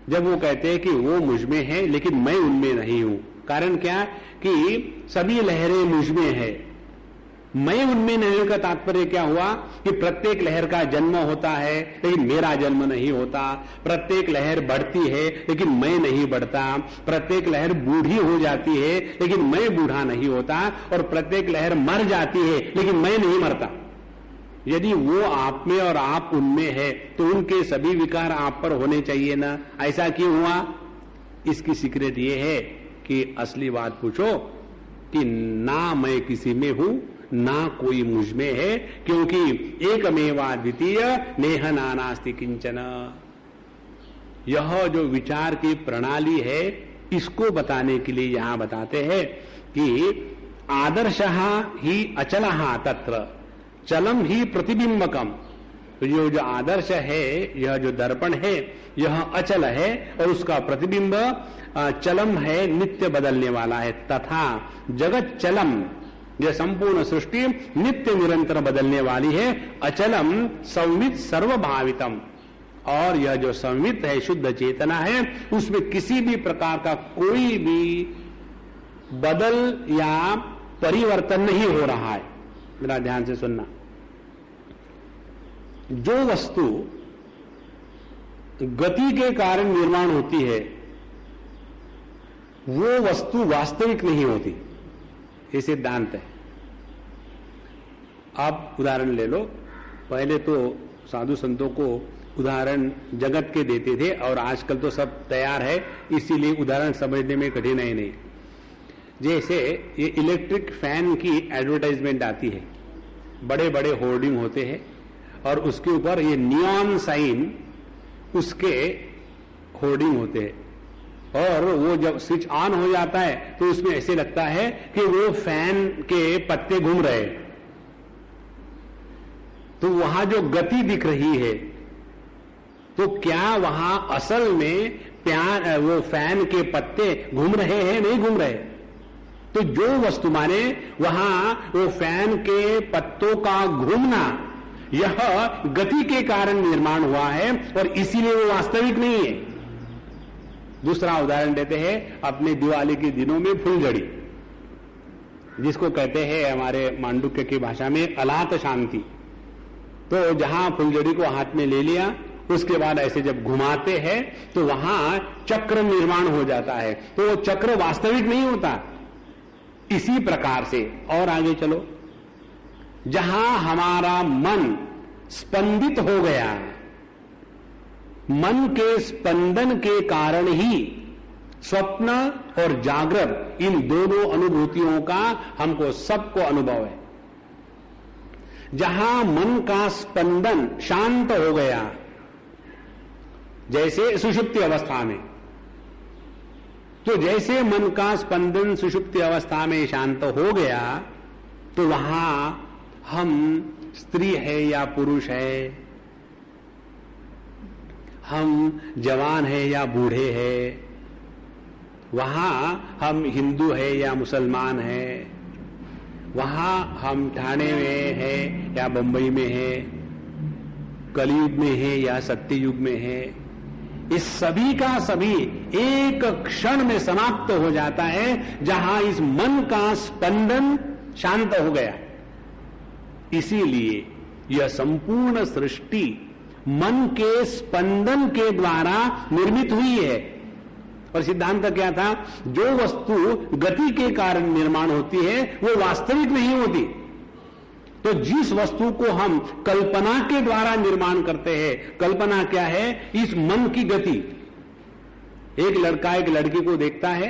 जब वो कहते हैं कि वो मुझ में है लेकिन मैं उनमें नहीं हूं, कारण क्या कि सभी लहरें मुझ में है, मैं उनमें नहीं का तात्पर्य क्या हुआ कि प्रत्येक लहर का जन्म होता है लेकिन मेरा जन्म नहीं होता, प्रत्येक लहर बढ़ती है लेकिन मैं नहीं बढ़ता, प्रत्येक लहर बूढ़ी हो जाती है लेकिन मैं बूढ़ा नहीं होता, और प्रत्येक लहर मर जाती है लेकिन मैं नहीं मरता। यदि वो आप में और आप उनमें है तो उनके सभी विकार आप पर होने चाहिए ना। ऐसा क्यों हुआ? इसकी सीक्रेट ये है कि असली बात पूछो कि ना मैं किसी में हूं ना कोई मुझ में है, क्योंकि एकमेवा द्वितीय नेह नानास्ति किंचन। यह जो विचार की प्रणाली है इसको बताने के लिए यहां बताते हैं कि आदर्शः ही अचलः तत्र चलम ही प्रतिबिंबकम। तो ये जो आदर्श है, यह जो दर्पण है, यह अचल है और उसका प्रतिबिंब चलम है, नित्य बदलने वाला है। तथा जगत चलम, यह संपूर्ण सृष्टि नित्य निरंतर बदलने वाली है। अचलम संवित सर्वभावितम, और यह जो संवित है, शुद्ध चेतना है, उसमें किसी भी प्रकार का कोई भी बदल या परिवर्तन नहीं हो रहा है। मेरा ध्यान से सुनना, जो वस्तु गति के कारण निर्माण होती है वो वस्तु वास्तविक नहीं होती, ये सिद्धांत है। आप उदाहरण ले लो, पहले तो साधु संतों को उदाहरण जगत के देते थे और आजकल तो सब तैयार है, इसीलिए उदाहरण समझने में कठिनाई नहीं। जैसे ये इलेक्ट्रिक फैन की एडवर्टाइजमेंट आती है, बड़े बड़े होर्डिंग होते हैं और उसके ऊपर ये नियॉन साइन उसके होर्डिंग होते हैं, और वो जब स्विच ऑन हो जाता है तो उसमें ऐसे लगता है कि वो फैन के पत्ते घूम रहे हैं। तो वहां जो गति दिख रही है, तो क्या वहां असल में वो फैन के पत्ते घूम रहे हैं? नहीं घूम रहे। तो जो वस्तु माने वहां वो फैन के पत्तों का घूमना, यह गति के कारण निर्माण हुआ है और इसीलिए वो वास्तविक नहीं है। दूसरा उदाहरण देते हैं, अपने दिवाली के दिनों में फुलझड़ी, जिसको कहते हैं हमारे मांडुक्य की भाषा में अलात शांति। तो जहां फुलझड़ी को हाथ में ले लिया, उसके बाद ऐसे जब घुमाते हैं तो वहां चक्र निर्माण हो जाता है, तो वो चक्र वास्तविक नहीं होता। इसी प्रकार से और आगे चलो, जहां हमारा मन स्पंदित हो गया, मन के स्पंदन के कारण ही स्वप्न और जागृत, इन दोनों अनुभूतियों का हमको सबको अनुभव है। जहां मन का स्पंदन शांत हो गया, जैसे सुषुप्ति अवस्था में, तो जैसे मन का स्पंदन सुषुप्ति अवस्था में शांत हो गया, तो वहां हम स्त्री है या पुरुष है, हम जवान है या बूढ़े हैं, वहां हम हिंदू है या मुसलमान है, वहां हम ठाणे में है या बंबई में है, कलयुग में है या सत्ययुग में है, इस सभी का सभी एक क्षण में समाप्त हो जाता है जहां इस मन का स्पंदन शांत हो गया। इसीलिए यह संपूर्ण सृष्टि मन के स्पंदन के द्वारा निर्मित हुई है और सिद्धांत क्या था? जो वस्तु गति के कारण निर्माण होती है वो वास्तविक नहीं होती। तो जिस वस्तु को हम कल्पना के द्वारा निर्माण करते हैं, कल्पना क्या है? इस मन की गति। एक लड़का एक लड़की को देखता है,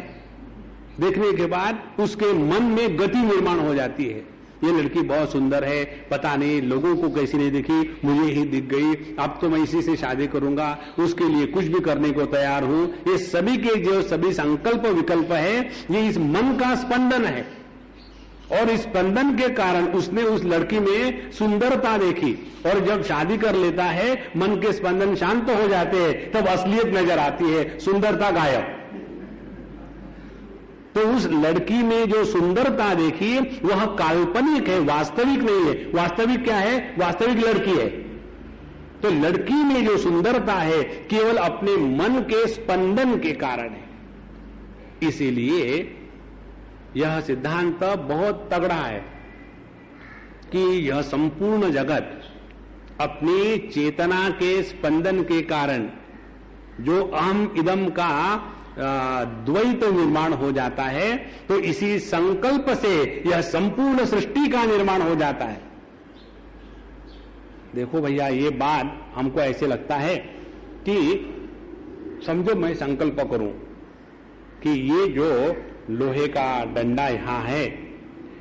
देखने के बाद उसके मन में गति निर्माण हो जाती है। ये लड़की बहुत सुंदर है, पता नहीं लोगों को कैसी नहीं दिखी, मुझे ही दिख गई, अब तो मैं इसी से शादी करूंगा, उसके लिए कुछ भी करने को तैयार हूं। ये सभी के जो सभी संकल्प विकल्प है, ये इस मन का स्पंदन है। और इस स्पंदन के कारण उसने उस लड़की में सुंदरता देखी, और जब शादी कर लेता है, मन के स्पंदन शांत हो जाते हैं, तब असलियत नजर आती है, सुंदरता गायब। तो उस लड़की में जो सुंदरता देखी वह काल्पनिक है, वास्तविक नहीं है। वास्तविक क्या है? वास्तविक लड़की है। तो लड़की में जो सुंदरता है केवल अपने मन के स्पंदन के कारण है। इसीलिए यह सिद्धांत बहुत तगड़ा है कि यह संपूर्ण जगत अपनी चेतना के स्पंदन के कारण जो अहम इदम का द्वैत निर्माण हो जाता है, तो इसी संकल्प से यह संपूर्ण सृष्टि का निर्माण हो जाता है। देखो भैया, ये बात हमको ऐसे लगता है कि समझो मैं संकल्प करूं कि ये जो लोहे का डंडा यहां है,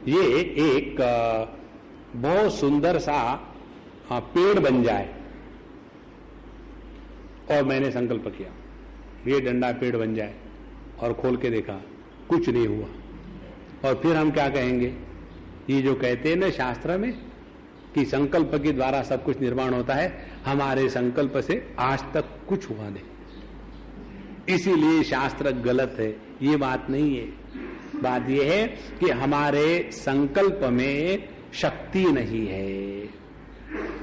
ये एक बहुत सुंदर सा पेड़ बन जाए, और मैंने संकल्प किया ये डंडा पेड़ बन जाए, और खोल के देखा कुछ नहीं हुआ। और फिर हम क्या कहेंगे? ये जो कहते हैं ना शास्त्र में कि संकल्प के द्वारा सब कुछ निर्माण होता है, हमारे संकल्प से आज तक कुछ हुआ नहीं, इसीलिए शास्त्र गलत है। ये बात नहीं है। बात यह है कि हमारे संकल्प में शक्ति नहीं है।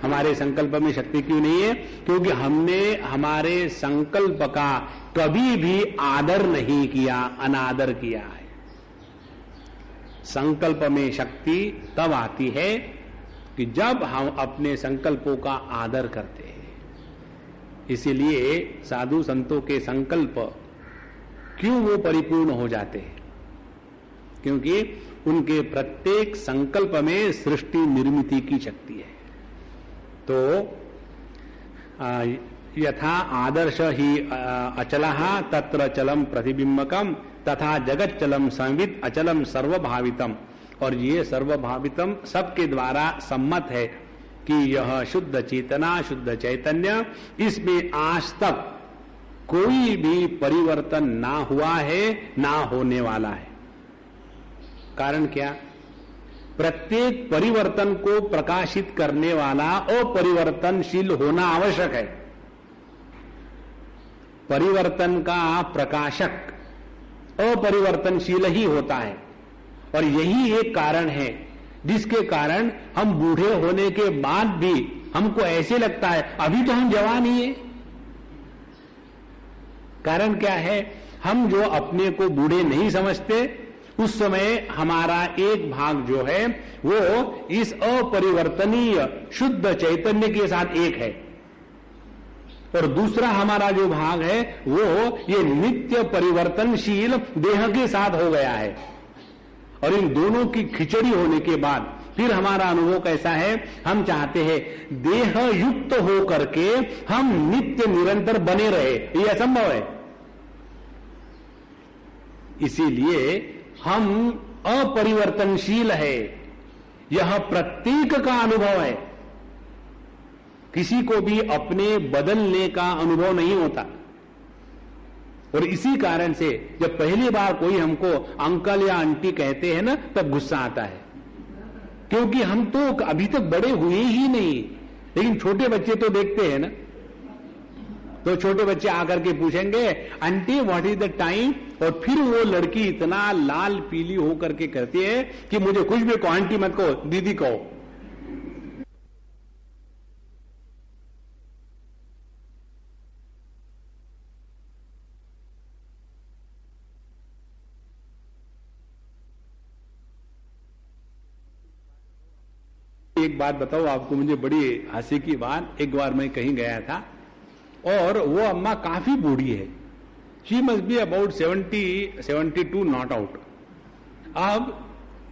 हमारे संकल्प में शक्ति क्यों नहीं है? क्योंकि हमने हमारे संकल्प का कभी भी आदर नहीं किया, अनादर किया है। संकल्प में शक्ति तब आती है कि जब हम अपने संकल्पों का आदर करते हैं। इसीलिए साधु संतों के संकल्प क्यों वो परिपूर्ण हो जाते हैं? क्योंकि उनके प्रत्येक संकल्प में सृष्टि निर्मिति की शक्ति है। तो यथा आदर्श ही अचलः तत्र चलम प्रतिबिंबकम तथा जगत चलम संवित अचलम सर्वभावितम। और ये सर्वभावितम सबके द्वारा सम्मत है कि यह शुद्ध चेतना, शुद्ध चैतन्य, इसमें आज तक कोई भी परिवर्तन ना हुआ है, ना होने वाला है। कारण क्या? प्रत्येक परिवर्तन को प्रकाशित करने वाला अपरिवर्तनशील होना आवश्यक है। परिवर्तन का प्रकाशक अपरिवर्तनशील ही होता है, और यही एक कारण है जिसके कारण हम बूढ़े होने के बाद भी हमको ऐसे लगता है अभी तो हम जवान ही हैं। कारण क्या है? हम जो अपने को बूढ़े नहीं समझते, उस समय हमारा एक भाग जो है वो इस अपरिवर्तनीय शुद्ध चैतन्य के साथ एक है, और दूसरा हमारा जो भाग है वो ये नित्य परिवर्तनशील देह के साथ हो गया है। और इन दोनों की खिचड़ी होने के बाद फिर हमारा अनुभव कैसा है? हम चाहते हैं देह युक्त हो करके हम नित्य निरंतर बने रहे। ये असंभव है। इसीलिए हम अपरिवर्तनशील है, यह प्रत्येक का अनुभव है। किसी को भी अपने बदलने का अनुभव नहीं होता। और इसी कारण से जब पहली बार कोई हमको अंकल या आंटी कहते हैं ना, तब गुस्सा आता है, क्योंकि हम तो अभी तक बड़े हुए ही नहीं। लेकिन छोटे बच्चे तो देखते हैं ना, तो छोटे बच्चे आकर के पूछेंगे aunty what is the time, और फिर वो लड़की इतना लाल पीली होकर के कहती है कि मुझे कुछ भी कहो, आंटी मत कहो, दीदी कहो। एक बात बताओ आपको, मुझे बड़ी हंसी की बात। एक बार मैं कहीं गया था और वो अम्मा काफी बूढ़ी है, she must be about 72 not out. अब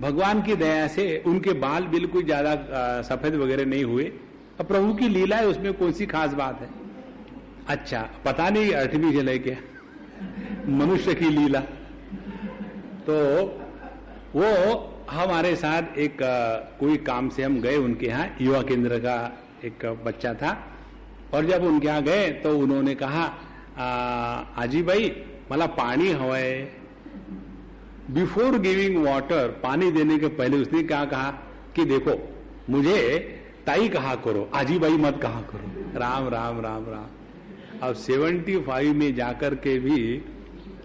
भगवान की दया से उनके बाल बिल्कुल ज्यादा सफेद वगैरह नहीं हुए। अब प्रभु की लीला है, उसमें कौन सी खास बात है। अच्छा, पता नहीं आर्टिफिशियल है क्या, मनुष्य की लीला। तो वो हमारे साथ एक कोई काम से हम गए उनके यहाँ, युवा केंद्र का एक बच्चा था, और जब उनके यहाँ गए तो उन्होंने कहा आजी भाई मला पानी हवंय। बिफोर गिविंग वाटर, पानी देने के पहले उसने क्या कहा कि देखो मुझे ताई कहा करो, आजी भाई मत कहा करो। राम राम राम राम। अब 75 में जाकर के भी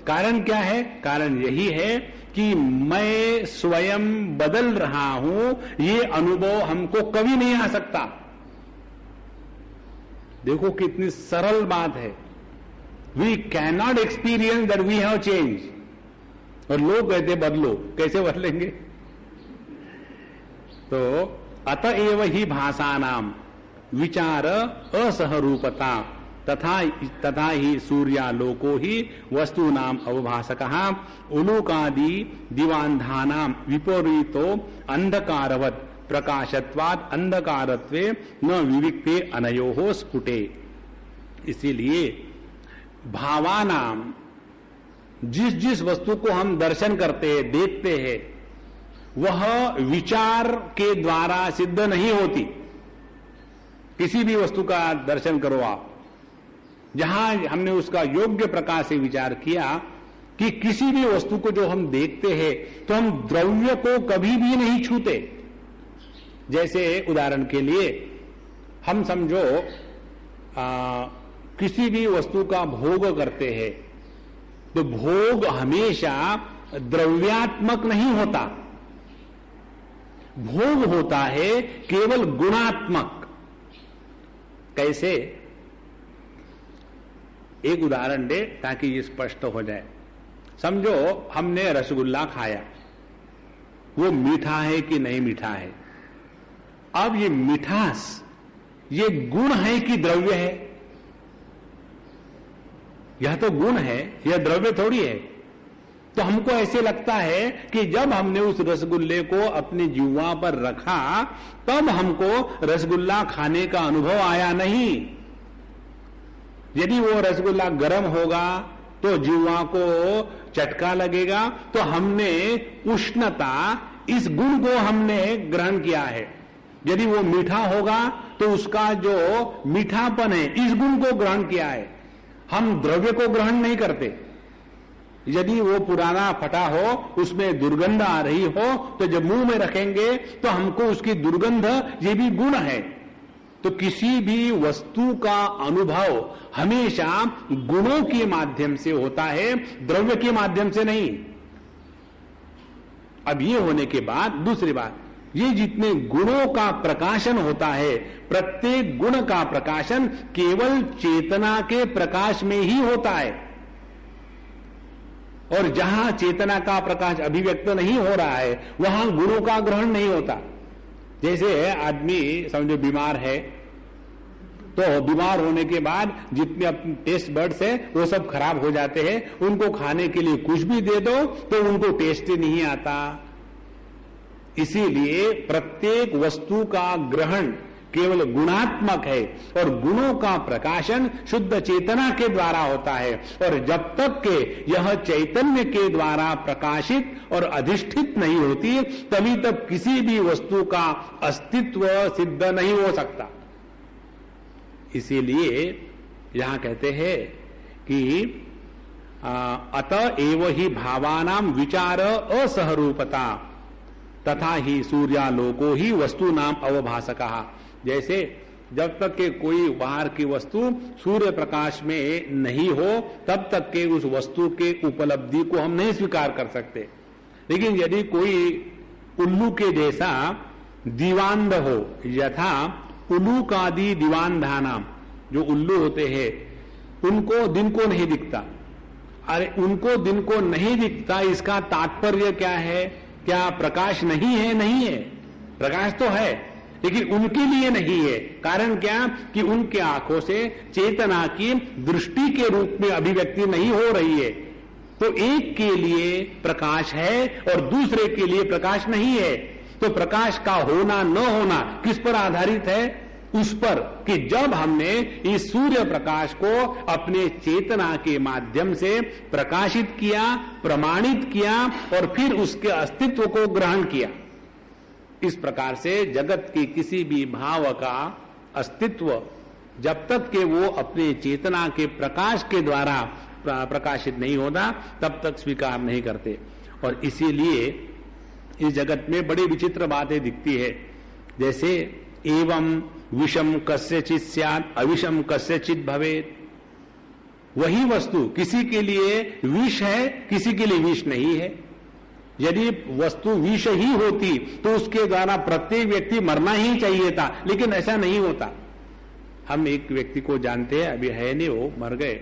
कारण क्या है? कारण यही है कि मैं स्वयं बदल रहा हूं, ये अनुभव हमको कभी नहीं आ सकता। देखो कितनी सरल बात है। We can not experience that we have change. और लोग कहते बदलो, कैसे बदलेंगे? तो अतएव ही भाषा नाम विचार असहरूपता तथा ही सूर्यालोको ही वस्तु नाम अवभासकः उलूकादि दिवान्धानाम विपरीतो अंधकारवत् प्रकाशत्वाद अंधकारत्वे न विविक्ते अनयोः स्फुटे। इसीलिए भावानाम, जिस जिस वस्तु को हम दर्शन करते हैं, देखते हैं, वह विचार के द्वारा सिद्ध नहीं होती। किसी भी वस्तु का दर्शन करो आप, जहां हमने उसका योग्य प्रकार से विचार किया कि किसी भी वस्तु को जो हम देखते हैं तो हम द्रव्य को कभी भी नहीं छूते। जैसे उदाहरण के लिए हम समझो किसी भी वस्तु का भोग करते हैं, तो भोग हमेशा द्रव्यात्मक नहीं होता, भोग होता है केवल गुणात्मक। कैसे? एक उदाहरण दे ताकि ये स्पष्ट हो जाए। समझो हमने रसगुल्ला खाया, वो मीठा है कि नहीं मीठा है। अब ये मिठास ये गुण है कि द्रव्य है? यह तो गुण है, यह द्रव्य थोड़ी है। तो हमको ऐसे लगता है कि जब हमने उस रसगुल्ले को अपनी जीवा पर रखा तब हमको रसगुल्ला खाने का अनुभव आया नहीं। यदि वो रसगुल्ला गर्म होगा तो जीवा को चटका लगेगा, तो हमने उष्णता, इस गुण को हमने ग्रहण किया है। यदि वो मीठा होगा तो उसका जो मीठापन है, इस गुण को ग्रहण किया है। हम द्रव्य को ग्रहण नहीं करते। यदि वो पुराना फटा हो, उसमें दुर्गंध आ रही हो, तो जब मुंह में रखेंगे तो हमको उसकी दुर्गंध, ये भी गुण है। तो किसी भी वस्तु का अनुभव हमेशा गुणों के माध्यम से होता है, द्रव्य के माध्यम से नहीं। अब ये होने के बाद दूसरी बात, ये जितने गुणों का प्रकाशन होता है, प्रत्येक गुण का प्रकाशन केवल चेतना के प्रकाश में ही होता है। और जहां चेतना का प्रकाश अभिव्यक्त नहीं हो रहा है, वहां गुणों का ग्रहण नहीं होता। जैसे आदमी समझो बीमार है, तो बीमार होने के बाद जितने अपने टेस्ट बड्स है वो सब खराब हो जाते हैं। उनको खाने के लिए कुछ भी दे दो तो उनको टेस्ट ही नहीं आता। इसीलिए प्रत्येक वस्तु का ग्रहण केवल गुणात्मक है और गुणों का प्रकाशन शुद्ध चेतना के द्वारा होता है। और जब तक के यह चैतन्य के द्वारा प्रकाशित और अधिष्ठित नहीं होती, तभी तक किसी भी वस्तु का अस्तित्व सिद्ध नहीं हो सकता। इसीलिए यहां कहते हैं कि अतएव ही भावानाम विचार असहरूपता तथा ही सूर्यालोको ही वस्तु नाम अवभासकः। जैसे जब तक के कोई बाहर की वस्तु सूर्य प्रकाश में नहीं हो, तब तक के उस वस्तु के उपलब्धि को हम नहीं स्वीकार कर सकते। लेकिन यदि कोई उल्लू के जैसा दीवांध हो, यथा उलूकादि दिवान्धानाम, जो उल्लू होते हैं उनको दिन को नहीं दिखता। अरे उनको दिन को नहीं दिखता, इसका तात्पर्य क्या है? क्या प्रकाश नहीं है? नहीं है, प्रकाश तो है, लेकिन उनके लिए नहीं है। कारण क्या कि उनके आंखों से चेतना की दृष्टि के रूप में अभिव्यक्ति नहीं हो रही है। तो एक के लिए प्रकाश है और दूसरे के लिए प्रकाश नहीं है। तो प्रकाश का होना न होना किस पर आधारित है? उस पर कि जब हमने इस सूर्य प्रकाश को अपने चेतना के माध्यम से प्रकाशित किया, प्रमाणित किया और फिर उसके अस्तित्व को ग्रहण किया। इस प्रकार से जगत के किसी भी भाव का अस्तित्व जब तक कि वो अपने चेतना के प्रकाश के द्वारा प्रकाशित नहीं होता तब तक स्वीकार नहीं करते। और इसीलिए इस जगत में बड़ी विचित्र बातें दिखती है। जैसे एवं विषम कस्यचित् स्यात् अविषम कस्यचित् भवेत्। वही वस्तु किसी के लिए विष है, किसी के लिए विष नहीं है। यदि वस्तु विष ही होती तो उसके द्वारा प्रत्येक व्यक्ति मरना ही चाहिए था, लेकिन ऐसा नहीं होता। हम एक व्यक्ति को जानते हैं, अभी है नहीं, वो मर गए।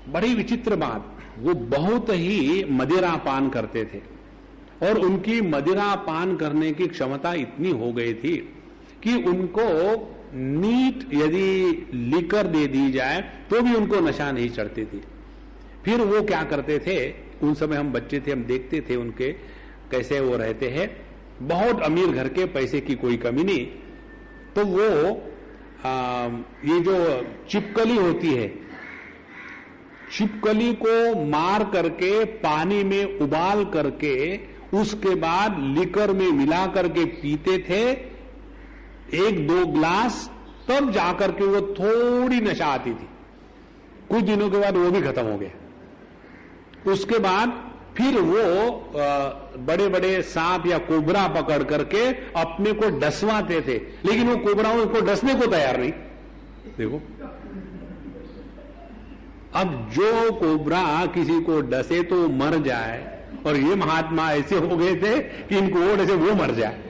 बड़ी विचित्र बात, वो बहुत ही मदिरा पान करते थे और उनकी मदिरा पान करने की क्षमता इतनी हो गई थी कि उनको नीट यदि लिकर दे दी जाए तो भी उनको नशा नहीं चढ़ती थी। फिर वो क्या करते थे, उन समय हम बच्चे थे, हम देखते थे उनके कैसे वो रहते हैं। बहुत अमीर घर के, पैसे की कोई कमी नहीं। तो वो ये जो छिपकली होती है, छिपकली को मार करके पानी में उबाल करके उसके बाद लिकर में मिला करके पीते थे 1-2 ग्लास, तब जाकर के वो थोड़ी नशा आती थी। कुछ दिनों के बाद वो भी खत्म हो गया। उसके बाद फिर वो बड़े बड़े सांप या कोबरा पकड़ करके अपने को डसवाते थे, लेकिन वो कोबराओं को डसने को तैयार नहीं। देखो, अब जो कोबरा किसी को डसे तो मर जाए, और ये महात्मा ऐसे हो गए थे कि इनको वो डसे वो मर जाए।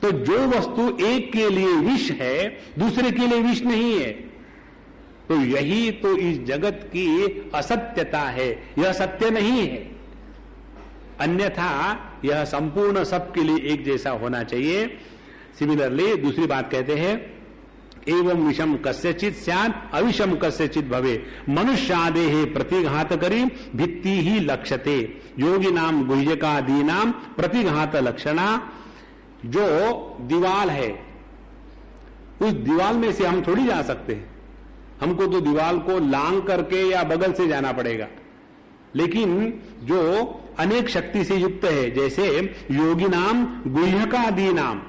तो जो वस्तु एक के लिए विष है, दूसरे के लिए विष नहीं है। तो यही तो इस जगत की असत्यता है, यह सत्य नहीं है। अन्यथा यह संपूर्ण सबके लिए एक जैसा होना चाहिए। सिमिलरली दूसरी बात कहते हैं, एवं विषम कस्यचित् स्यात् अविषम कस्यचित् भवे मनुष्यादेहे प्रतिघात करी भित्ति ही लक्ष्यते योगी नाम गुह्यकादी नाम प्रतिघात लक्षणा। जो दीवाल है, उस दीवाल में से हम थोड़ी जा सकते हैं। हमको तो दीवाल को लांग करके या बगल से जाना पड़ेगा। लेकिन जो अनेक शक्ति से युक्त है, जैसे योगी नाम गुह्यकादी नाम,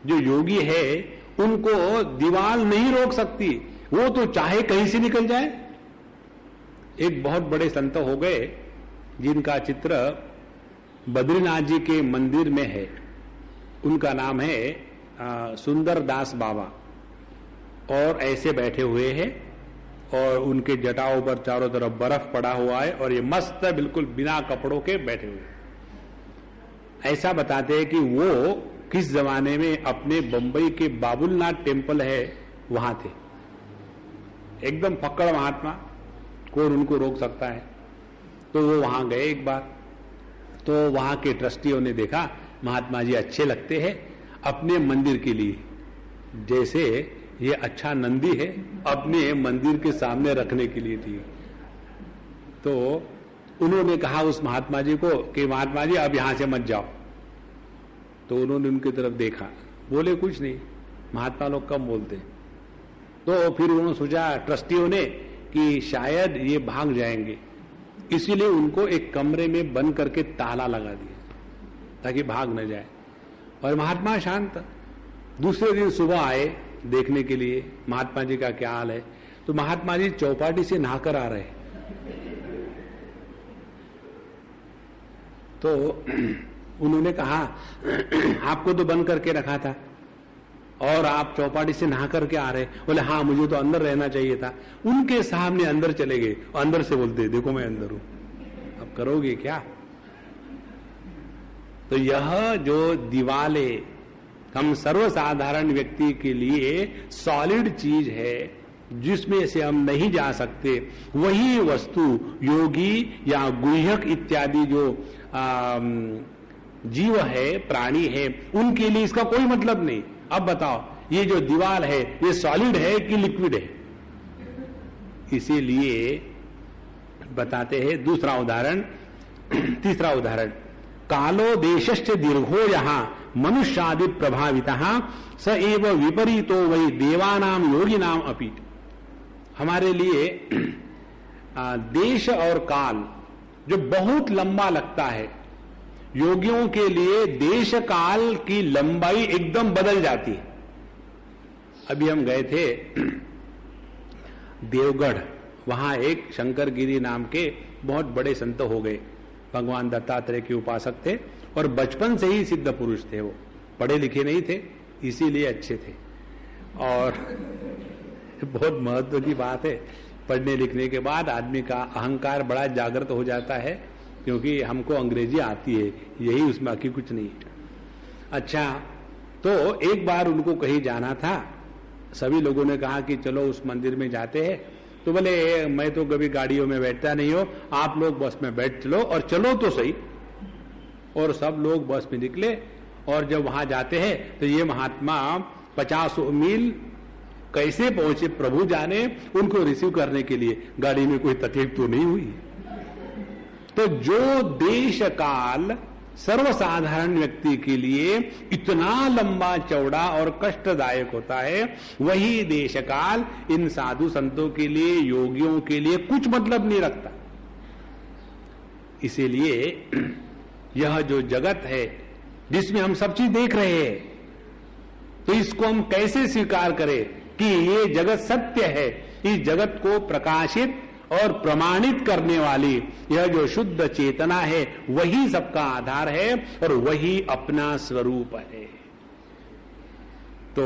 जो योगी है उनको दीवाल नहीं रोक सकती, वो तो चाहे कहीं से निकल जाए। एक बहुत बड़े संत हो गए जिनका चित्र बद्रीनाथ जी के मंदिर में है। उनका नाम है सुंदर दास बाबा, और ऐसे बैठे हुए हैं और उनके जटाओं पर चारों तरफ बर्फ पड़ा हुआ है और ये मस्त बिल्कुल बिना कपड़ों के बैठे हुए। ऐसा बताते हैं कि वो किस जमाने में अपने बंबई के बाबुलनाथ टेम्पल है वहां थे। एकदम फक्कड़ महात्मा, कौन उनको रोक सकता है। तो वो वहां गए एक बार, तो वहां के ट्रस्टियों ने देखा महात्मा जी अच्छे लगते हैं अपने मंदिर के लिए, जैसे ये अच्छा नंदी है अपने मंदिर के सामने रखने के लिए थी। तो उन्होंने कहा उस महात्मा जी को कि महात्मा जी अब यहां से मत जाओ। तो उन्होंने उनकी तरफ देखा, बोले कुछ नहीं, महात्मा लोग कम बोलते। तो फिर उन्होंने सोचा ट्रस्टियों ने कि शायद ये भाग जाएंगे, इसीलिए उनको एक कमरे में बंद करके ताला लगा दिया ताकि भाग न जाए। और महात्मा शांत। दूसरे दिन सुबह आए देखने के लिए महात्मा जी का क्या हाल है। तो महात्मा जी चौपाटी से नहाकर आ रहे। तो उन्होंने कहा आपको तो बंद करके रखा था और आप चौपाटी से नहा करके आ रहे। बोले हाँ, मुझे तो अंदर रहना चाहिए था। उनके सामने अंदर चले गए और अंदर से बोलते देखो मैं अंदर हूं, अब करोगे क्या। तो यह जो दीवाले हम सर्वसाधारण व्यक्ति के लिए सॉलिड चीज है जिसमें से हम नहीं जा सकते, वही वस्तु योगी या गुह्यक इत्यादि जो जीव है, प्राणी है, उनके लिए इसका कोई मतलब नहीं। अब बताओ, ये जो दीवार है ये सॉलिड है कि लिक्विड है? इसीलिए बताते हैं दूसरा उदाहरण, तीसरा उदाहरण, कालो देशश्च दीर्घो यहां मनुष्यादि प्रभावितः स एव विपरीतो वही देवानाम योगिनाम अपि। हमारे लिए देश और काल जो बहुत लंबा लगता है, योगियों के लिए देश काल की लंबाई एकदम बदल जाती है। अभी हम गए थे देवगढ़, वहां एक शंकरगिरी नाम के बहुत बड़े संत हो गए, भगवान दत्तात्रेय के उपासक थे और बचपन से ही सिद्ध पुरुष थे। वो पढ़े लिखे नहीं थे, इसीलिए अच्छे थे। और बहुत महत्व की बात है, पढ़ने लिखने के बाद आदमी का अहंकार बड़ा जागृत हो जाता है, क्योंकि हमको अंग्रेजी आती है, यही उसमें बाकी कुछ नहीं है। अच्छा, तो एक बार उनको कहीं जाना था, सभी लोगों ने कहा कि चलो उस मंदिर में जाते हैं। तो बोले मैं तो कभी गाड़ियों में बैठता नहीं हो, आप लोग बस में बैठ चलो और चलो तो सही। और सब लोग बस में निकले और जब वहां जाते हैं तो ये महात्मा 50 मील कैसे पहुंचे प्रभु जाने, उनको रिसीव करने के लिए गाड़ी में कोई तकलीफ तो नहीं हुई। तो जो देश काल सर्वसाधारण व्यक्ति के लिए इतना लंबा चौड़ा और कष्टदायक होता है, वही देश काल इन साधु संतों के लिए, योगियों के लिए कुछ मतलब नहीं रखता। इसीलिए यह जो जगत है जिसमें हम सब चीज देख रहे हैं, तो इसको हम कैसे स्वीकार करें कि ये जगत सत्य है? इस जगत को प्रकाशित और प्रमाणित करने वाली यह जो शुद्ध चेतना है, वही सबका आधार है और वही अपना स्वरूप है। तो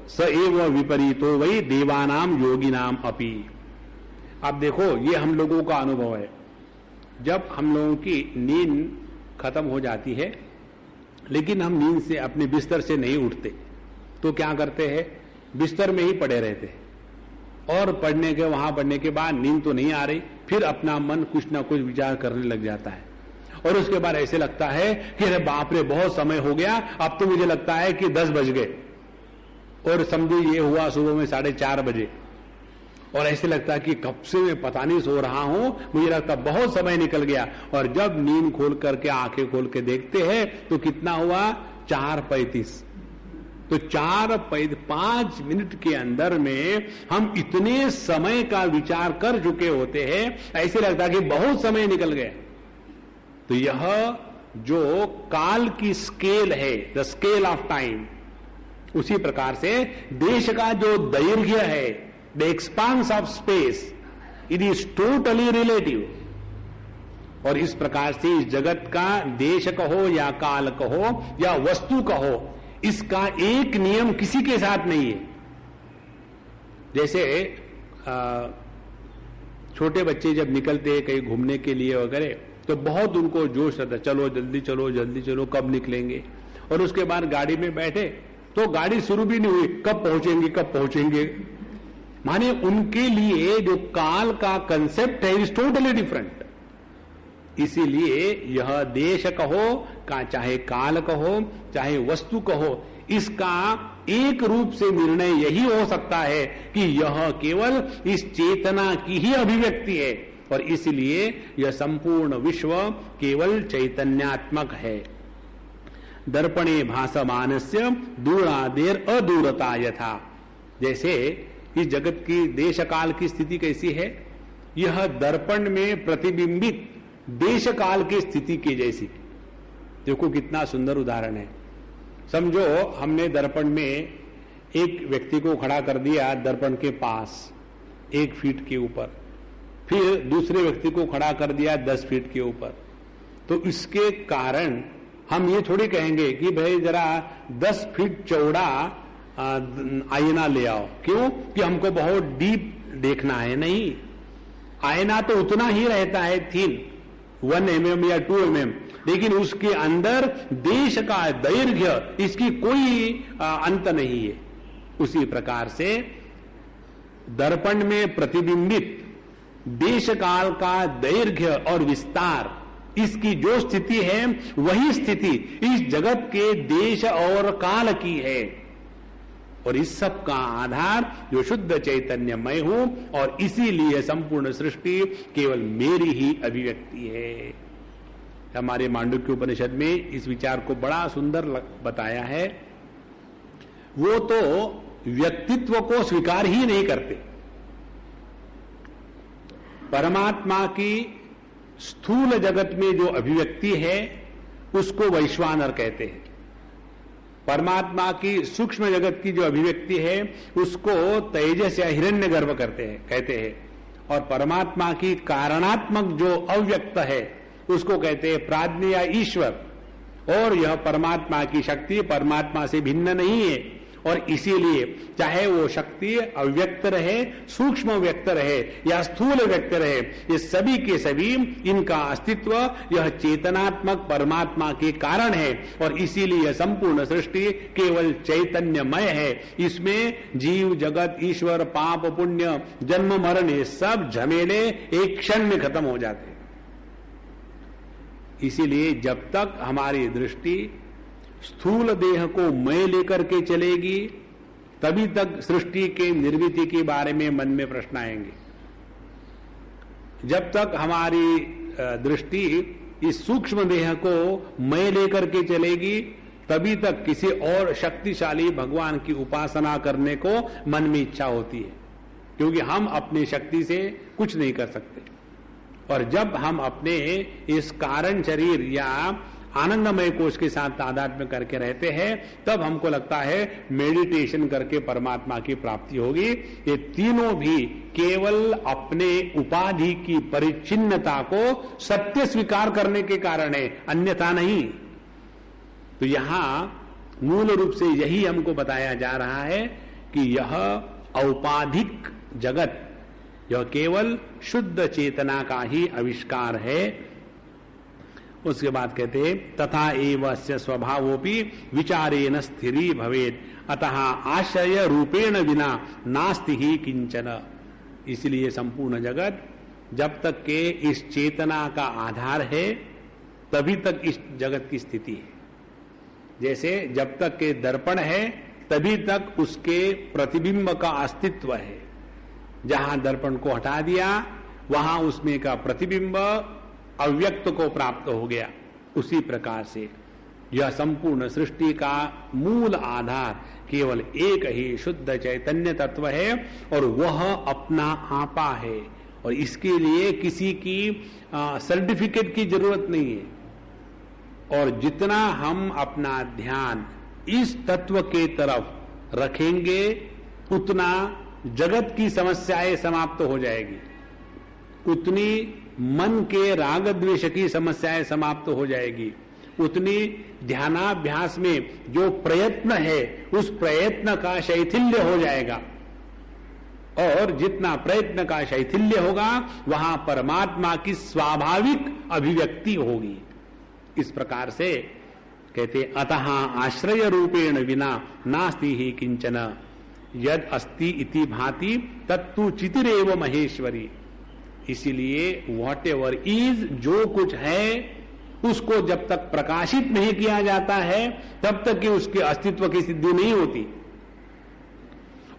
स एव विपरीतो वही देवानाम योगिनाम अपि। अब देखो, ये हम लोगों का अनुभव है। जब हम लोगों की नींद खत्म हो जाती है, लेकिन हम नींद से अपने बिस्तर से नहीं उठते, तो क्या करते हैं? बिस्तर में ही पड़े रहते हैं और पढ़ने के बाद नींद तो नहीं आ रही, फिर अपना मन कुछ ना कुछ विचार करने लग जाता है। और उसके बाद ऐसे लगता है कि अरे बाप रे, बहुत समय हो गया, अब तो मुझे लगता है कि 10 बज गए। और समझो ये हुआ सुबह में 4:30 बजे, और ऐसे लगता है कि कब से मैं पता नहीं सो रहा हूं, मुझे लगता बहुत समय निकल गया। और जब नींद खोल करके आंखें खोल के देखते हैं तो कितना हुआ? 4:35। तो 4-5 मिनट के अंदर में हम इतने समय का विचार कर चुके होते हैं, ऐसे लगता है कि बहुत समय निकल गया। तो यह जो काल की स्केल है, द स्केल ऑफ टाइम, उसी प्रकार से देश का जो दैर्घ्य है, the expanse of space, it is totally relative. और इस प्रकार से इस जगत का देश कहो या काल कहो या वस्तु कहो, इसका एक नियम किसी के साथ नहीं है। जैसे छोटे बच्चे जब निकलते हैं कहीं घूमने के लिए वगैरह, तो बहुत उनको जोश रहता है, चलो जल्दी चलो जल्दी चलो, कब निकलेंगे। और उसके बाद गाड़ी में बैठे तो गाड़ी शुरू भी नहीं हुई, कब पहुंचेंगे कब पहुंचेंगे। माने उनके लिए जो काल का कंसेप्ट है इज टोटली डिफरेंट। इसीलिए यह देश कहो का, चाहे काल कहो, चाहे वस्तु कहो, इसका एक रूप से निर्णय यही हो सकता है कि यह केवल इस चेतना की ही अभिव्यक्ति है, और इसलिए यह संपूर्ण विश्व केवल चैतन्यात्मक है। दर्पणे भासमानस्य दूरादेर अदूरता यथा। जैसे इस जगत की देश काल की स्थिति कैसी है, यह दर्पण में प्रतिबिंबित देश काल की स्थिति की जैसी। देखो कितना सुंदर उदाहरण है। समझो हमने दर्पण में एक व्यक्ति को खड़ा कर दिया दर्पण के पास 1 फीट के ऊपर, फिर दूसरे व्यक्ति को खड़ा कर दिया 10 फीट के ऊपर। तो इसके कारण हम ये थोड़ी कहेंगे कि भाई जरा 10 फीट चौड़ा आईना ले आओ, क्यों कि हमको बहुत डीप देखना है। नहीं, आईना तो उतना ही रहता है, थिन 1 mm या 2 mm, लेकिन उसके अंदर देश का दैर्घ्य, इसकी कोई अंत नहीं है। उसी प्रकार से दर्पण में प्रतिबिंबित देश काल का दैर्घ्य और विस्तार इसकी जो स्थिति है वही स्थिति इस जगत के देश और काल की है, और इस सब का आधार जो शुद्ध चैतन्य मैं हूं, और इसीलिए संपूर्ण सृष्टि केवल मेरी ही अभिव्यक्ति है। हमारे मांडुक्य उपनिषद में इस विचार को बड़ा सुंदर बताया है। वो तो व्यक्तित्व को स्वीकार ही नहीं करते। परमात्मा की स्थूल जगत में जो अभिव्यक्ति है उसको वैश्वानर कहते हैं, परमात्मा की सूक्ष्म जगत की जो अभिव्यक्ति है उसको तेजस या हिरण्यगर्भ कहते हैं, और परमात्मा की कारणात्मक जो अव्यक्त है उसको कहते हैं प्राज्ञ या ईश्वर। और यह परमात्मा की शक्ति परमात्मा से भिन्न नहीं है, और इसीलिए चाहे वो शक्ति अव्यक्त रहे, सूक्ष्म व्यक्त रहे या स्थूल व्यक्त रहे, ये सभी के सभी इनका अस्तित्व यह चेतनात्मक परमात्मा के कारण है, और इसीलिए संपूर्ण सृष्टि केवल चैतन्यमय है। इसमें जीव जगत ईश्वर पाप पुण्य जन्म मरण ये सब झमेले एक क्षण में खत्म हो जाते हैं। इसीलिए जब तक हमारी दृष्टि स्थूल देह को मैं लेकर के चलेगी तभी तक सृष्टि के निर्मिति के बारे में मन में प्रश्न आएंगे। जब तक हमारी दृष्टि इस सूक्ष्म देह को मैं लेकर के चलेगी तभी तक किसी और शक्तिशाली भगवान की उपासना करने को मन में इच्छा होती है, क्योंकि हम अपनी शक्ति से कुछ नहीं कर सकते। और जब हम अपने इस कारण शरीर या आनंदमय कोश के साथ तादात्म्य करके रहते हैं तब हमको लगता है मेडिटेशन करके परमात्मा की प्राप्ति होगी। ये तीनों भी केवल अपने उपाधि की परिच्छिन्नता को सत्य स्वीकार करने के कारण है, अन्यथा नहीं। तो यहां मूल रूप से यही हमको बताया जा रहा है कि यह औपाधिक जगत यह केवल शुद्ध चेतना का ही आविष्कार है। उसके बाद कहते हैं तथा एवस्य स्वभावोपि विचारेण स्थिरी भवेत् अतः आश्रय रूपेण विना नास्ति ही किंचन। इसलिए संपूर्ण जगत जब तक के इस चेतना का आधार है तभी तक इस जगत की स्थिति है। जैसे जब तक के दर्पण है तभी तक उसके प्रतिबिंब का अस्तित्व है, जहां दर्पण को हटा दिया वहां उसमें का प्रतिबिंब अव्यक्त को प्राप्त हो गया। उसी प्रकार से यह संपूर्ण सृष्टि का मूल आधार केवल एक ही शुद्ध चैतन्य तत्व है, और वह अपना आपा है, और इसके लिए किसी की सर्टिफिकेट की जरूरत नहीं है। और जितना हम अपना ध्यान इस तत्व के तरफ रखेंगे उतना जगत की समस्याएं समाप्त हो जाएगी, उतनी मन के राग द्वेष की समस्याएं समाप्त हो जाएगी, उतनी ध्यानाभ्यास में जो प्रयत्न है उस प्रयत्न का शैथिल्य हो जाएगा, और जितना प्रयत्न का शैथिल्य होगा वहां परमात्मा की स्वाभाविक अभिव्यक्ति होगी। इस प्रकार से कहते अतः आश्रय रूपेण विना नास्ति ही किंचन यद अस्ति इति भाति तत्तु चितिरेव महेश्वरी। इसीलिए वॉट एवर इज, जो कुछ है उसको जब तक प्रकाशित नहीं किया जाता है तब तक कि उसके अस्तित्व की सिद्धि नहीं होती,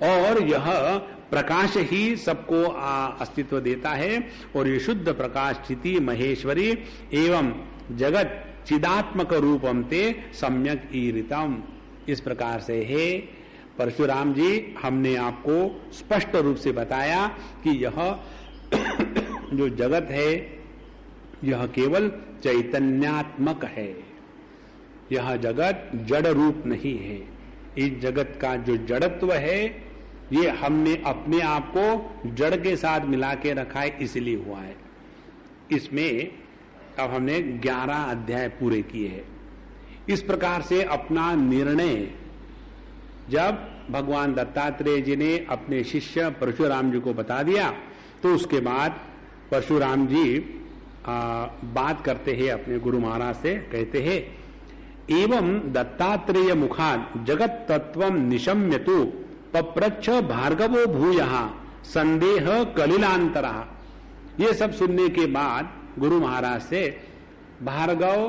और यह प्रकाश ही सबको अस्तित्व देता है। और ये शुद्ध प्रकाश स्थिति महेश्वरी एवं जगत चिदात्मक रूपम ते सम्यक ईरितम। इस प्रकार से है परशुराम जी, हमने आपको स्पष्ट रूप से बताया कि यह जो जगत है यह केवल चैतन्यात्मक है, यह जगत जड़ रूप नहीं है। इस जगत का जो जड़त्व है ये हमने अपने आप को जड़ के साथ मिला के रखा है, इसलिए हुआ है। इसमें अब हमने 11 अध्याय पूरे किए हैं। इस प्रकार से अपना निर्णय जब भगवान दत्तात्रेय जी ने अपने शिष्य परशुराम जी को बता दिया तो उसके बाद परशुराम जी बात करते हैं अपने गुरु महाराज से, कहते हैं एवं दत्तात्रेय मुखात जगत तत्वम निशम्यतु पप्रच्छ भार्गवो भूयः संदेह कलिलांतरः। ये सब सुनने के बाद गुरु महाराज से भार्गव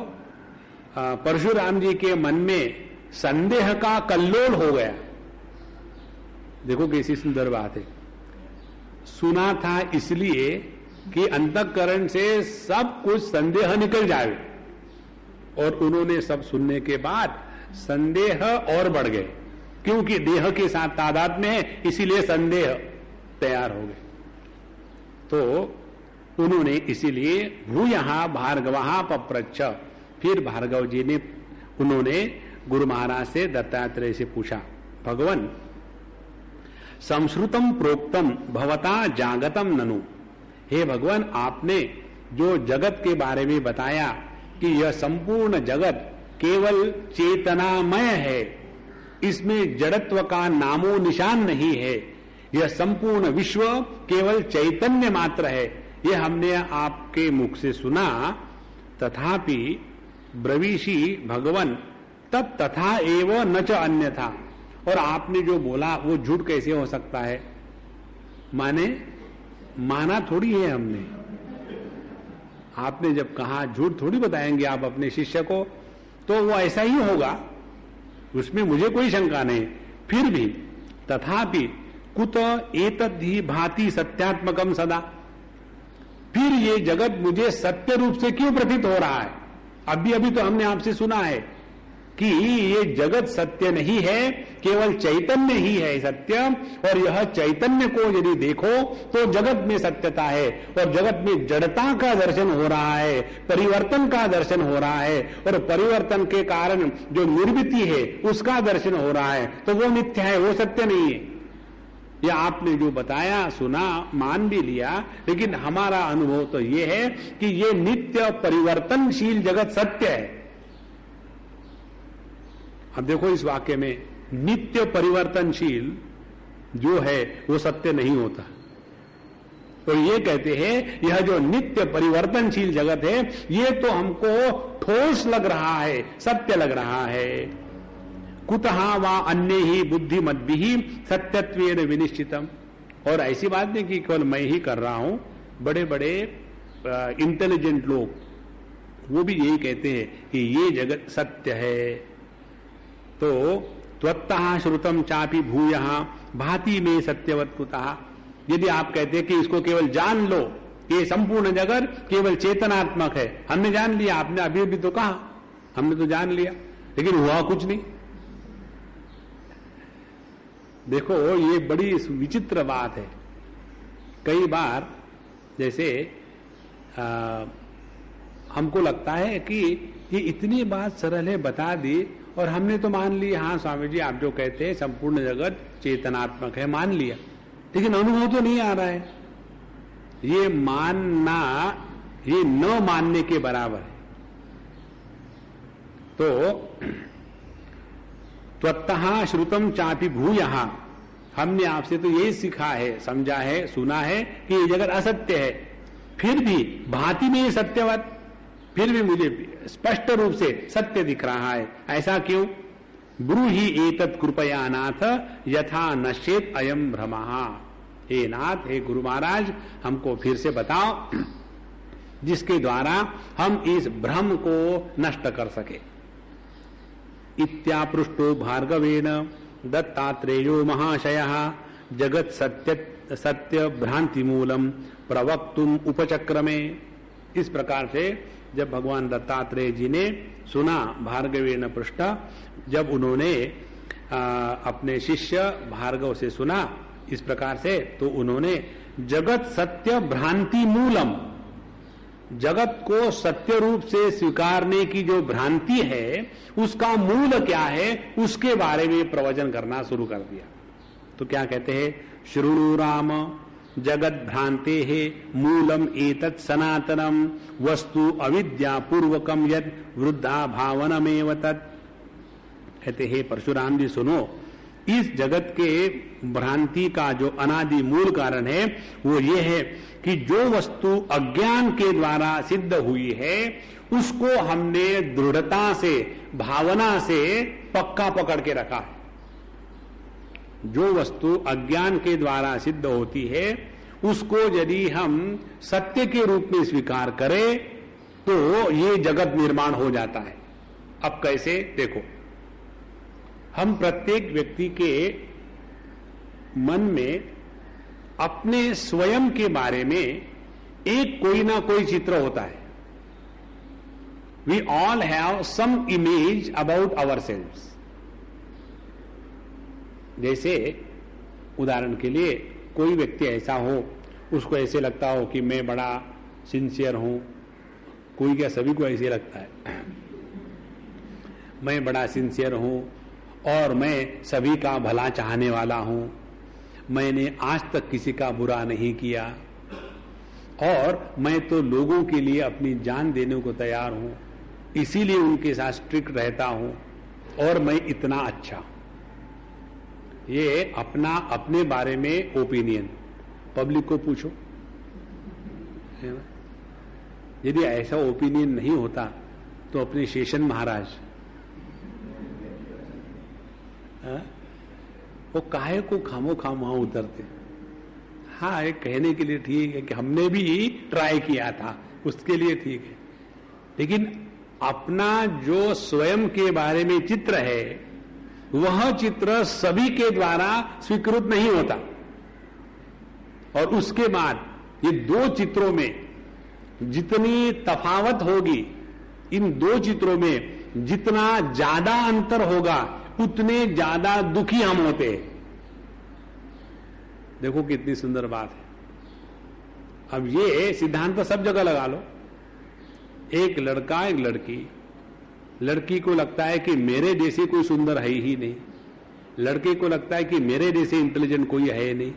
परशुराम जी के मन में संदेह का कल्लोल हो गया। देखो कैसी सुंदर बात है। सुना था इसलिए कि अंतःकरण से सब कुछ संदेह निकल जाए, और उन्होंने सब सुनने के बाद संदेह और बढ़ गए, क्योंकि देह के साथ तादाद में है, इसीलिए संदेह तैयार हो गए। तो उन्होंने इसीलिए भूयः भार्गवः पप्रच्छ, फिर भार्गव जी ने उन्होंने गुरु महाराज से दत्तात्रेय से पूछा, भगवान संश्रुतम प्रोक्तम भवता जागतम ननु, हे भगवान आपने जो जगत के बारे में बताया कि यह संपूर्ण जगत केवल चेतनामय है, इसमें जड़त्व का नामो निशान नहीं है, यह संपूर्ण विश्व केवल चैतन्य मात्र है, यह हमने आपके मुख से सुना। तथापि ब्रवीषि भगवन तत् तथा एव न च अन्यथा, और आपने जो बोला वो झूठ कैसे हो सकता है? माना थोड़ी है हमने, आपने जब कहा झूठ थोड़ी बताएंगे आप अपने शिष्य को, तो वो ऐसा ही होगा, उसमें मुझे कोई शंका नहीं। फिर भी तथापि कुत एतद्धि भाति सत्यात्मकम सदा, फिर ये जगत मुझे सत्य रूप से क्यों प्रतीत हो रहा है? अभी तो हमने आपसे सुना है कि ये जगत सत्य नहीं है, केवल चैतन्य ही है सत्य, और यह चैतन्य को यदि देखो तो जगत में सत्यता है, और जगत में जड़ता का दर्शन हो रहा है, परिवर्तन का दर्शन हो रहा है, और परिवर्तन के कारण जो निर्मिति है उसका दर्शन हो रहा है, तो वो मिथ्या है, वो सत्य नहीं है। यह आपने जो बताया सुना मान भी लिया, लेकिन हमारा अनुभव तो ये है कि ये नित्य परिवर्तनशील जगत सत्य है। अब देखो इस वाक्य में नित्य परिवर्तनशील जो है वो सत्य नहीं होता, तो ये कहते हैं यह जो नित्य परिवर्तनशील जगत है ये तो हमको ठोस लग रहा है, सत्य लग रहा है। कुतः वा अन्य ही बुद्धि मद्भिः सत्यत्वेन विनिश्चितम, और ऐसी बात नहीं कि केवल मैं ही कर रहा हूं, बड़े बड़े इंटेलिजेंट लोग वो भी यही कहते हैं कि ये जगत सत्य है। तो त्वत्तः श्रुतम चापि भूयः भाति में सत्यवत् कुतः, यदि आप कहते हैं कि इसको केवल जान लो, ये संपूर्ण जगत केवल चेतनात्मक है, हमने जान लिया, आपने अभी भी तो कहा हमने तो जान लिया, लेकिन हुआ कुछ नहीं। देखो ये बड़ी विचित्र बात है। कई बार जैसे हमको लगता है कि ये इतनी बात सरल है, बता दी और हमने तो मान ली, हाँ स्वामी जी आप जो कहते हैं संपूर्ण जगत चेतनात्मक है, मान लिया, लेकिन अनुभव तो नहीं आ रहा है। ये मानना ये न मानने के बराबर है। तो त्वत्तः श्रुतम चापि भूयः, हमने आपसे तो यही सीखा है, समझा है, सुना है कि ये जगत असत्य है, फिर भी भांति में सत्यवत, फिर भी मुझे स्पष्ट रूप से सत्य दिख रहा है। ऐसा क्यों? ब्रूहि एतत् कृपया नाथ यथा नश्येत अयम भ्रमः। हे नाथ, हे गुरु महाराज, हमको फिर से बताओ जिसके द्वारा हम इस भ्रम को नष्ट कर सके। इत्यापृष्टो भार्गवेन दत्तात्रेयो महाशयः जगत सत्य भ्रांति मूलम प्रवक्तुम उपचक्रमे। इस प्रकार से जब भगवान दत्तात्रेय जी ने सुना, भार्गवेन पृष्ठ, जब उन्होंने अपने शिष्य भार्गव से सुना इस प्रकार से, तो उन्होंने जगत सत्य भ्रांति मूलम, जगत को सत्य रूप से स्वीकारने की जो भ्रांति है उसका मूल क्या है उसके बारे में प्रवचन करना शुरू कर दिया। तो क्या कहते हैं? शृणु राम जगत भ्रांते है मूलम एतत् सनातनम वस्तु अविद्या पूर्वकम यद वृद्धा भावनमेव तत्। कहते हैं परशुराम जी सुनो, इस जगत के भ्रांति का जो अनादि मूल कारण है वो ये है कि जो वस्तु अज्ञान के द्वारा सिद्ध हुई है उसको हमने दृढ़ता से, भावना से पक्का पकड़ के रखा है। जो वस्तु अज्ञान के द्वारा सिद्ध होती है उसको यदि हम सत्य के रूप में स्वीकार करें तो ये जगत निर्माण हो जाता है। अब कैसे, देखो, हम प्रत्येक व्यक्ति के मन में अपने स्वयं के बारे में एक कोई ना कोई चित्र होता है। We all have some image about our selves. जैसे उदाहरण के लिए कोई व्यक्ति ऐसा हो, उसको ऐसे लगता हो कि मैं बड़ा सिंसियर हूं। कोई क्या, सभी को ऐसे लगता है, मैं बड़ा सिंसियर हूं और मैं सभी का भला चाहने वाला हूं, मैंने आज तक किसी का बुरा नहीं किया और मैं तो लोगों के लिए अपनी जान देने को तैयार हूं, इसीलिए उनके साथ स्ट्रिक्ट रहता हूं और मैं इतना अच्छा हूं। ये अपना अपने बारे में ओपिनियन। पब्लिक को पूछो, यदि ऐसा ओपिनियन नहीं होता तो अपने शेषन महाराज वो काहे को खामो खाम वहां उतरते। हाँ, एक कहने के लिए ठीक है कि हमने भी ट्राई किया था, उसके लिए ठीक है, लेकिन अपना जो स्वयं के बारे में चित्र है वह चित्र सभी के द्वारा स्वीकृत नहीं होता। और उसके बाद ये दो चित्रों में जितनी तफावत होगी, इन दो चित्रों में जितना ज्यादा अंतर होगा उतने ज्यादा दुखी हम होते हैं। देखो कितनी सुंदर बात है। अब ये सिद्धांत तो सब जगह लगा लो। एक लड़का, एक लड़की, लड़की को लगता है कि मेरे जैसे कोई सुंदर है ही नहीं, लड़के को लगता है कि मेरे जैसे इंटेलिजेंट कोई है नहीं,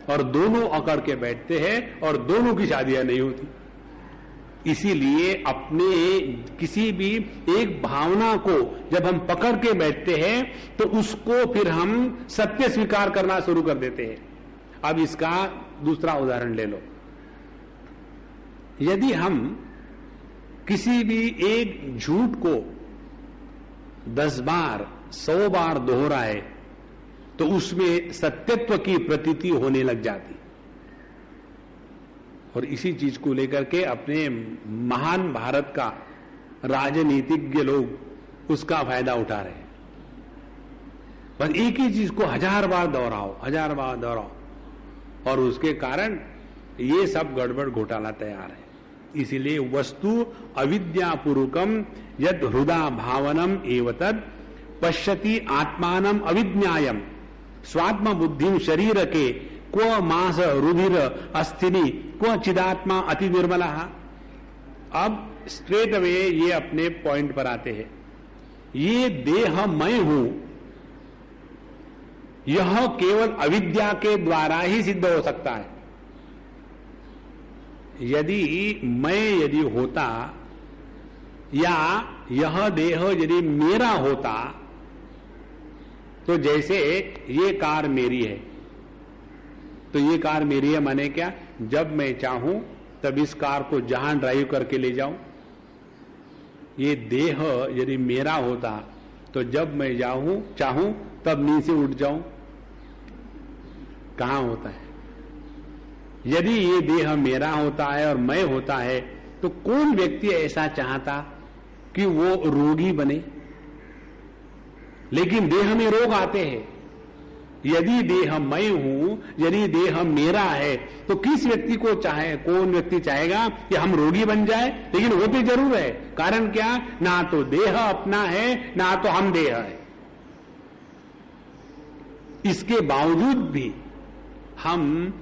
और दोनों अकड़ के बैठते हैं और दोनों की शादियां नहीं होती। इसीलिए अपने किसी भी एक भावना को जब हम पकड़ के बैठते हैं तो उसको फिर हम सत्य स्वीकार करना शुरू कर देते हैं। अब इसका दूसरा उदाहरण ले लो। यदि हम किसी भी एक झूठ को 10 बार 100 बार दोहराए तो उसमें सत्यत्व की प्रतीति होने लग जाती। और इसी चीज को लेकर के अपने महान भारत का राजनीतिज्ञ लोग उसका फायदा उठा रहे हैं। बस एक ही चीज को 1000 बार दोहराओ, 1000 बार दोहराओ, और उसके कारण ये सब गड़बड़ घोटाला तैयार है। इसीलिए वस्तु अविद्यापूर्वकम यद हृदा भावनम एव तद पश्यति आत्मानम अविज्ञायम स्वात्म बुद्धिम शरीर के क्व मास रुधिर अस्थिनी क्व चिदात्मा अति निर्मला। अब स्ट्रेट अवे ये अपने पॉइंट पर आते हैं। ये देह मैं हूं, यह केवल अविद्या के द्वारा ही सिद्ध हो सकता है। यदि होता या यह देह यदि मेरा होता, तो जैसे ये कार मेरी है, तो ये कार मेरी है माने क्या, जब मैं चाहूं तब इस कार को जहां ड्राइव करके ले जाऊं। ये देह यदि मेरा होता तो जब मैं चाहूं तब नींद से उठ जाऊं। कहां होता है? यदि ये देह मेरा होता है और मैं होता है तो कौन व्यक्ति ऐसा चाहता कि वो रोगी बने? लेकिन देह में रोग आते हैं। यदि देह मैं हूं, यदि देह मेरा है, तो किस व्यक्ति को चाहे, कौन व्यक्ति चाहेगा कि हम रोगी बन जाए? लेकिन होते जरूर है। कारण क्या? ना तो देह अपना है, ना तो हम देह है। इसके बावजूद भी हम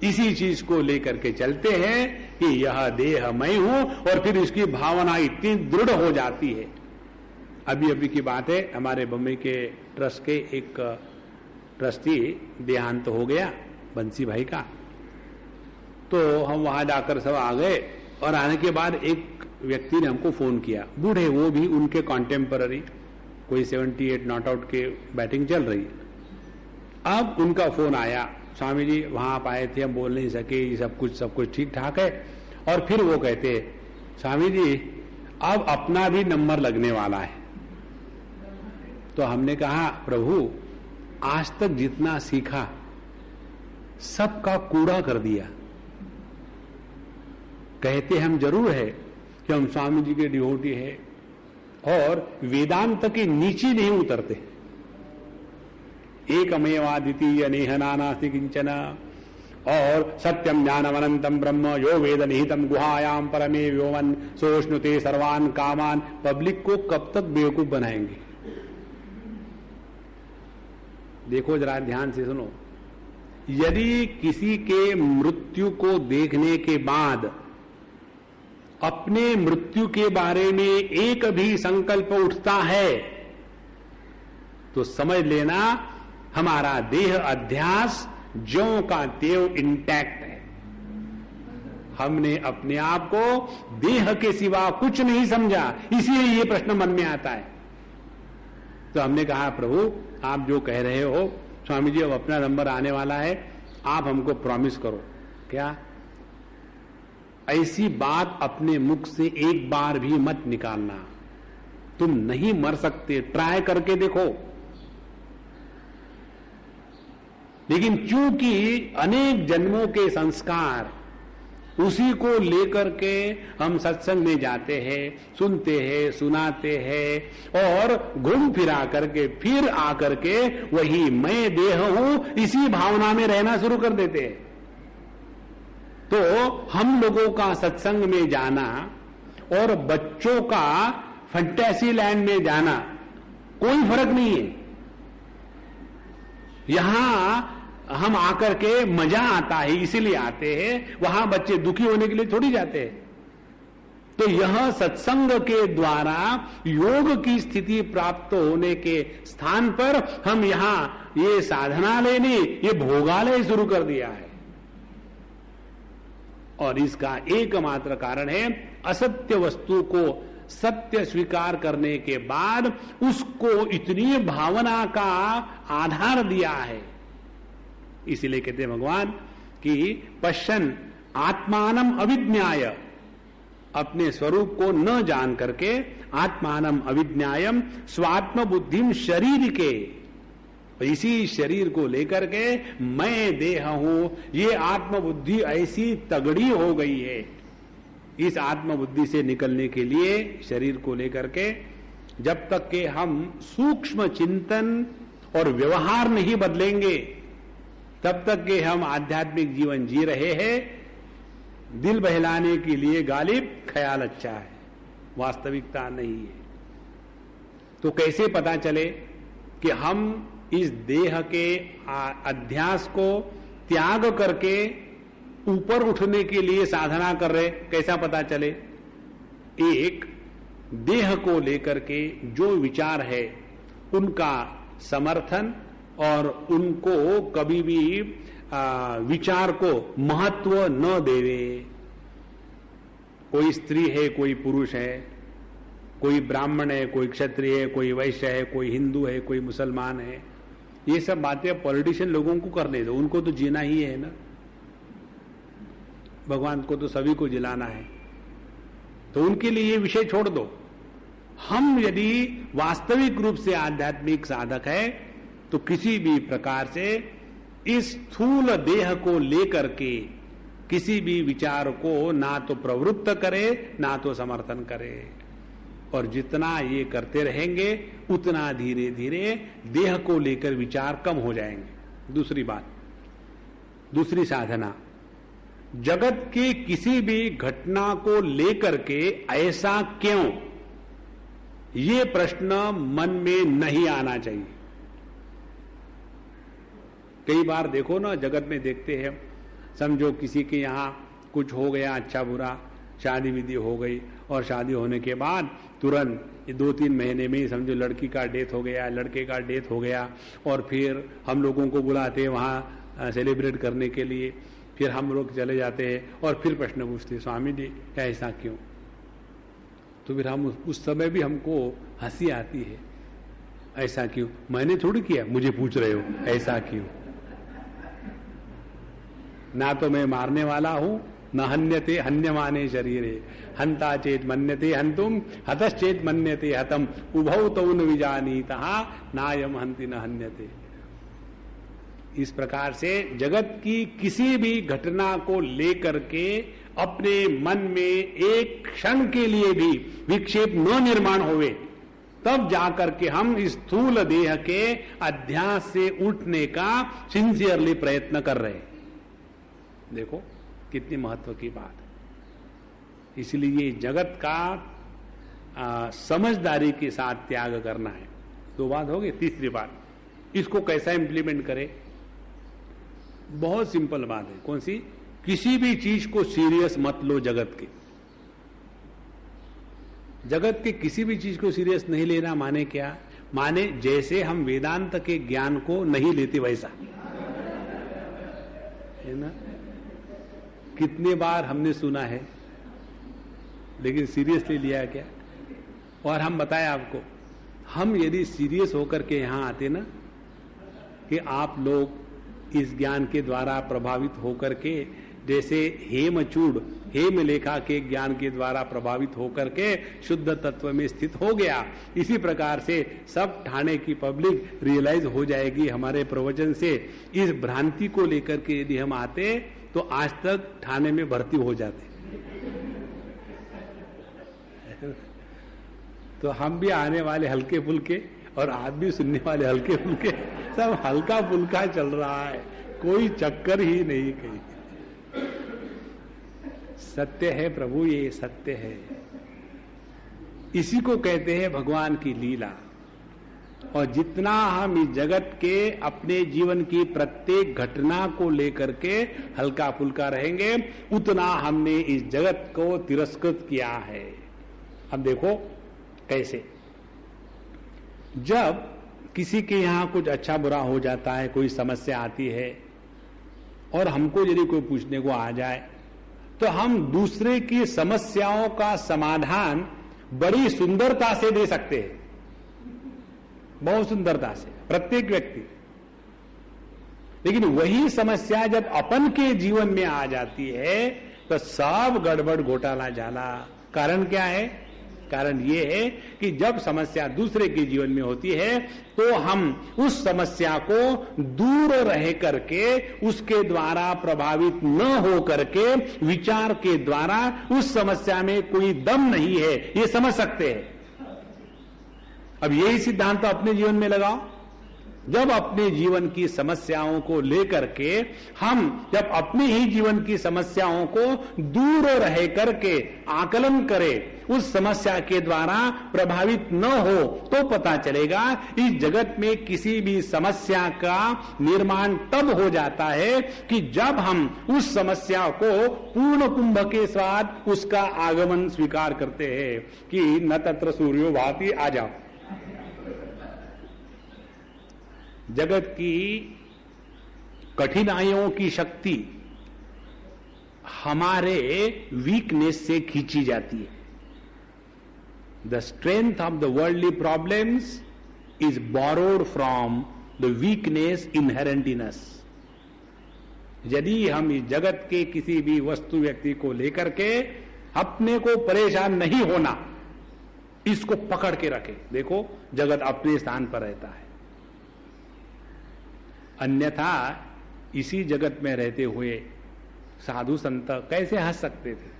इसी चीज को लेकर के चलते हैं कि यह देह मैं हूं, और फिर इसकी भावना इतनी दृढ़ हो जाती है। अभी की बात है, हमारे बम्बई के ट्रस्ट के एक ट्रस्टी देहांत हो गया, बंसी भाई का। तो हम वहां जाकर सब आ गए, और आने के बाद एक व्यक्ति ने हमको फोन किया, बूढ़े, वो भी उनके कॉन्टेम्पररी, कोई 78 नॉट आउट के बैटिंग चल रही। अब उनका फोन आया, स्वामी जी वहां आप आए थे, हम बोल नहीं सके, सब कुछ ठीक ठाक है। और फिर वो कहते, स्वामी जी अब अपना भी नंबर लगने वाला है। तो हमने कहा, प्रभु आज तक जितना सीखा सबका कूड़ा कर दिया। कहते हम जरूर है कि हम स्वामी जी के डिवोटी है और वेदांत के नीचे नहीं उतरते। एकमेवाद्वितीय नेह नानास्ति किंचन और सत्यम ज्ञानम अनंतम ब्रह्म यो वेद निहितम गुहायाम परमे व्योमन सोष्णुते सर्वान कामान। पब्लिक को कब तक बेवकूफ बनाएंगे? देखो जरा ध्यान से सुनो, यदि किसी के मृत्यु को देखने के बाद अपने मृत्यु के बारे में एक भी संकल्प उठता है तो समझ लेना हमारा देह अध्यास ज्यों का त्यों इंटैक्ट है। हमने अपने आप को देह के सिवा कुछ नहीं समझा, इसीलिए ये प्रश्न मन में आता है। तो हमने कहा प्रभु आप जो कह रहे हो स्वामी जी अब अपना नंबर आने वाला है, आप हमको प्रॉमिस करो। क्या? ऐसी बात अपने मुख से एक बार भी मत निकालना। तुम नहीं मर सकते, ट्राई करके देखो। लेकिन चूंकि अनेक जन्मों के संस्कार उसी को लेकर के हम सत्संग में जाते हैं, सुनते हैं, सुनाते हैं और घूम फिरा करके फिर आकर के वही मैं देह हूं इसी भावना में रहना शुरू कर देते हैं। तो हम लोगों का सत्संग में जाना और बच्चों का फंटेसी लैंड में जाना कोई फर्क नहीं है। यहां हम आकर के मजा आता है इसीलिए आते हैं, वहां बच्चे दुखी होने के लिए थोड़ी जाते हैं। तो यह सत्संग के द्वारा योग की स्थिति प्राप्त होने के स्थान पर हम यहां ये साधनालय ने ये भोगालय शुरू कर दिया है। और इसका एकमात्र कारण है असत्य वस्तु को सत्य स्वीकार करने के बाद उसको इतनी भावना का आधार दिया है। इसीलिए कहते हैं भगवान कि पश्यन आत्मानम अविज्ञाय, अपने स्वरूप को न जान करके आत्मानम अविज्ञायम स्वात्म बुद्धिम शरीर के, इसी शरीर को लेकर के मैं देह हूं, ये आत्मबुद्धि ऐसी तगड़ी हो गई है। इस आत्मबुद्धि से निकलने के लिए शरीर को लेकर के जब तक के हम सूक्ष्म चिंतन और व्यवहार नहीं बदलेंगे तब तक के हम आध्यात्मिक जीवन जी रहे हैं। दिल बहलाने के लिए गालिब ख्याल अच्छा है, वास्तविकता नहीं है। तो कैसे पता चले कि हम इस देह के अध्यास को त्याग करके ऊपर उठने के लिए साधना कर रहे? कैसा पता चले? एक, देह को लेकर के जो विचार है उनका समर्थन और उनको कभी भी विचार को महत्व न देवे। कोई स्त्री है, कोई पुरुष है, कोई ब्राह्मण है, कोई क्षत्रिय है, कोई वैश्य है, कोई हिंदू है, कोई मुसलमान है, ये सब बातें पॉलिटिशियन लोगों को करने दो, उनको तो जीना ही है ना। भगवान को तो सभी को जिलाना है, तो उनके लिए ये विषय छोड़ दो। हम यदि वास्तविक रूप से आध्यात्मिक साधक है तो किसी भी प्रकार से इस स्थूल देह को लेकर के किसी भी विचार को ना तो प्रवृत्त करे ना तो समर्थन करे। और जितना ये करते रहेंगे उतना धीरे धीरे देह को लेकर विचार कम हो जाएंगे। दूसरी बात, दूसरी साधना, जगत की किसी भी घटना को लेकर के ऐसा क्यों, ये प्रश्न मन में नहीं आना चाहिए। कई बार देखो ना, जगत में देखते हैं, समझो किसी के यहां कुछ हो गया अच्छा बुरा, शादी विधि हो गई और शादी होने के बाद तुरंत 2-3 महीने में समझो लड़की का डेथ हो गया, लड़के का डेथ हो गया, और फिर हम लोगों को बुलाते हैं वहां सेलिब्रेट करने के लिए, फिर हम लोग चले जाते हैं और फिर प्रश्न पूछते, स्वामी जी ऐसा क्यों? तो फिर हम उस समय भी हमको हंसी आती है, ऐसा क्यों? मैंने थोड़ी किया, मुझे पूछ रहे हो ऐसा क्यों? ना तो मैं मारने वाला हूं, न हन्यते हन्यमाने शरीरे, हंता चेत मन्यते हंतुम, हतश्चेत मन्यते हतम, उभौ तौ न विजानीतः नायम हंति न हन्यते। इस प्रकार से जगत की किसी भी घटना को लेकर के अपने मन में एक क्षण के लिए भी विक्षेप न निर्माण होवे, तब जाकर के हम इस स्थूल देह के अध्यास से उठने का सिंसियरली प्रयत्न कर रहे हैं। देखो कितनी महत्व की बात है। इसलिए जगत का समझदारी के साथ त्याग करना है। दो बात हो गई। तीसरी बात, इसको कैसा इंप्लीमेंट करें? बहुत सिंपल बात है। कौन सी? किसी भी चीज को सीरियस मत लो। जगत के किसी भी चीज को सीरियस नहीं लेना माने क्या? माने जैसे हम वेदांत के ज्ञान को नहीं लेते वैसा, है ना? कितने बार हमने सुना है, लेकिन सीरियसली लिया क्या? और हम बताएं आपको, हम यदि सीरियस होकर के यहां आते ना कि आप लोग इस ज्ञान के द्वारा प्रभावित होकर के, जैसे हेमलेखा के ज्ञान के द्वारा प्रभावित होकर के शुद्ध तत्व में स्थित हो गया, इसी प्रकार से सब ठाणे की पब्लिक रियलाइज हो जाएगी हमारे प्रवचन से। इस भ्रांति को लेकर के यदि हम आते तो आज तक ठाणे में भर्ती हो जाते। तो हम भी आने वाले हल्के फुल्के और आप भी सुनने वाले हल्के फुल्के, सब हल्का फुल्का चल रहा है, कोई चक्कर ही नहीं कहीं। सत्य है प्रभु, ये सत्य है। इसी को कहते हैं भगवान की लीला। और जितना हम इस जगत के अपने जीवन की प्रत्येक घटना को लेकर के हल्का फुल्का रहेंगे, उतना हमने इस जगत को तिरस्कृत किया है। अब देखो कैसे, जब किसी के यहां कुछ अच्छा बुरा हो जाता है, कोई समस्या आती है और हमको यदि कोई पूछने को आ जाए, तो हम दूसरे की समस्याओं का समाधान बड़ी सुंदरता से दे सकते हैं, बहुत सुंदरता से, प्रत्येक व्यक्ति। लेकिन वही समस्या जब अपन के जीवन में आ जाती है तो सब गड़बड़ घोटाला झाला। कारण क्या है? कारण ये है कि जब समस्या दूसरे के जीवन में होती है तो हम उस समस्या को दूर रह करके, उसके द्वारा प्रभावित न हो करके, विचार के द्वारा उस समस्या में कोई दम नहीं है ये समझ सकते हैं। अब यही सिद्धांत तो अपने जीवन में लगाओ। जब अपने जीवन की समस्याओं को लेकर के हम जब अपने ही जीवन की समस्याओं को दूर रह करके आकलन करें, उस समस्या के द्वारा प्रभावित न हो, तो पता चलेगा इस जगत में किसी भी समस्या का निर्माण तब हो जाता है कि जब हम उस समस्या को पूर्ण कुंभ के साथ उसका आगमन स्वीकार करते हैं कि न तत्र सूर्यो भाति, आ जाओ। जगत की कठिनाइयों की शक्ति हमारे वीकनेस से खींची जाती है। The strength of the worldly problems is borrowed from the weakness inherent in us. यदि हम इस जगत के किसी भी वस्तु व्यक्ति को लेकर के अपने को परेशान नहीं होना, इसको पकड़ के रखे, देखो जगत अपने स्थान पर रहता है। अन्यथा इसी जगत में रहते हुए साधु संत कैसे हंस सकते थे?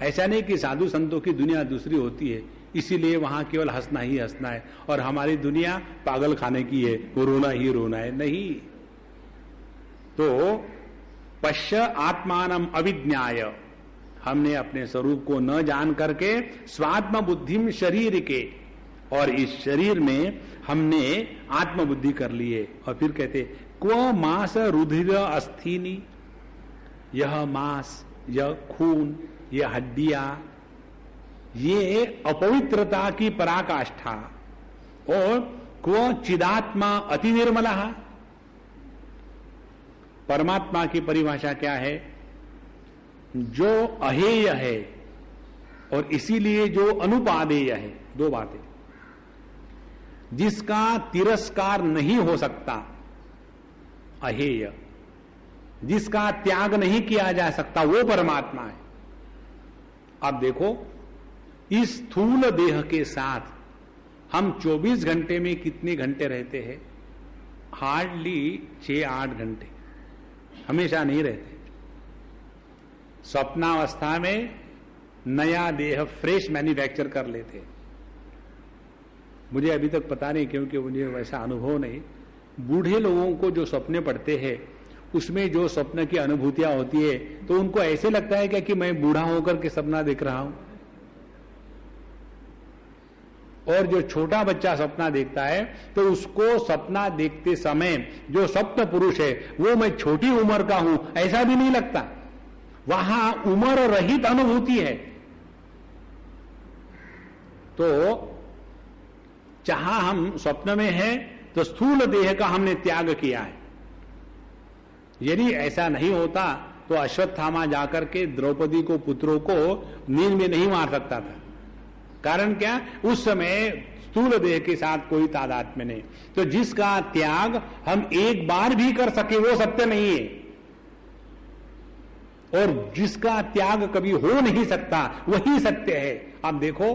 ऐसा नहीं कि साधु संतों की दुनिया दूसरी होती है, इसीलिए वहां केवल हंसना ही हंसना है और हमारी दुनिया पागल खाने की है, वो रोना ही रोना है। नहीं, तो पश्य आत्मानम अविज्ञाय, हमने अपने स्वरूप को न जान करके स्वात्म बुद्धिम शरीर के, और इस शरीर में हमने आत्मबुद्धि कर लिए। और फिर कहते क्व मांस रुधिर अस्थिनी, यह मांस, यह खून, यह हड्डियां, ये अपवित्रता की पराकाष्ठा। और क्व चिदात्मा अति निर्मला, परमात्मा की परिभाषा क्या है? जो अहेय है और इसीलिए जो अनुपादेय है। दो बातें, जिसका तिरस्कार नहीं हो सकता अहेय, जिसका त्याग नहीं किया जा सकता वो परमात्मा है। अब देखो, इस स्थूल देह के साथ हम 24 घंटे में कितने घंटे रहते हैं? हार्डली 6-8 घंटे, हमेशा नहीं रहते। स्वप्नावस्था में नया देह फ्रेश मैन्युफैक्चर कर लेते। मुझे अभी तक पता नहीं, क्योंकि मुझे वैसा अनुभव नहीं। बूढ़े लोगों को जो सपने पड़ते हैं उसमें जो स्वप्न की अनुभूतियां होती है, तो उनको ऐसे लगता है क्या कि मैं बूढ़ा होकर के सपना देख रहा हूं। और जो छोटा बच्चा सपना देखता है तो उसको सपना देखते समय जो स्वप्न पुरुष है वो मैं छोटी उम्र का हूं ऐसा भी नहीं लगता, वहां उम्र रहित अनुभूति है। तो जहां हम स्वप्न में हैं तो स्थूल देह का हमने त्याग किया है। यदि ऐसा नहीं होता तो अश्वत्थामा जाकर के द्रौपदी को, पुत्रों को नींद में नहीं मार सकता था। कारण क्या? उस समय स्थूल देह के साथ कोई तादात्म्य नहीं। तो जिसका त्याग हम एक बार भी कर सके वो सत्य नहीं है, और जिसका त्याग कभी हो नहीं सकता वही सत्य है। आप देखो,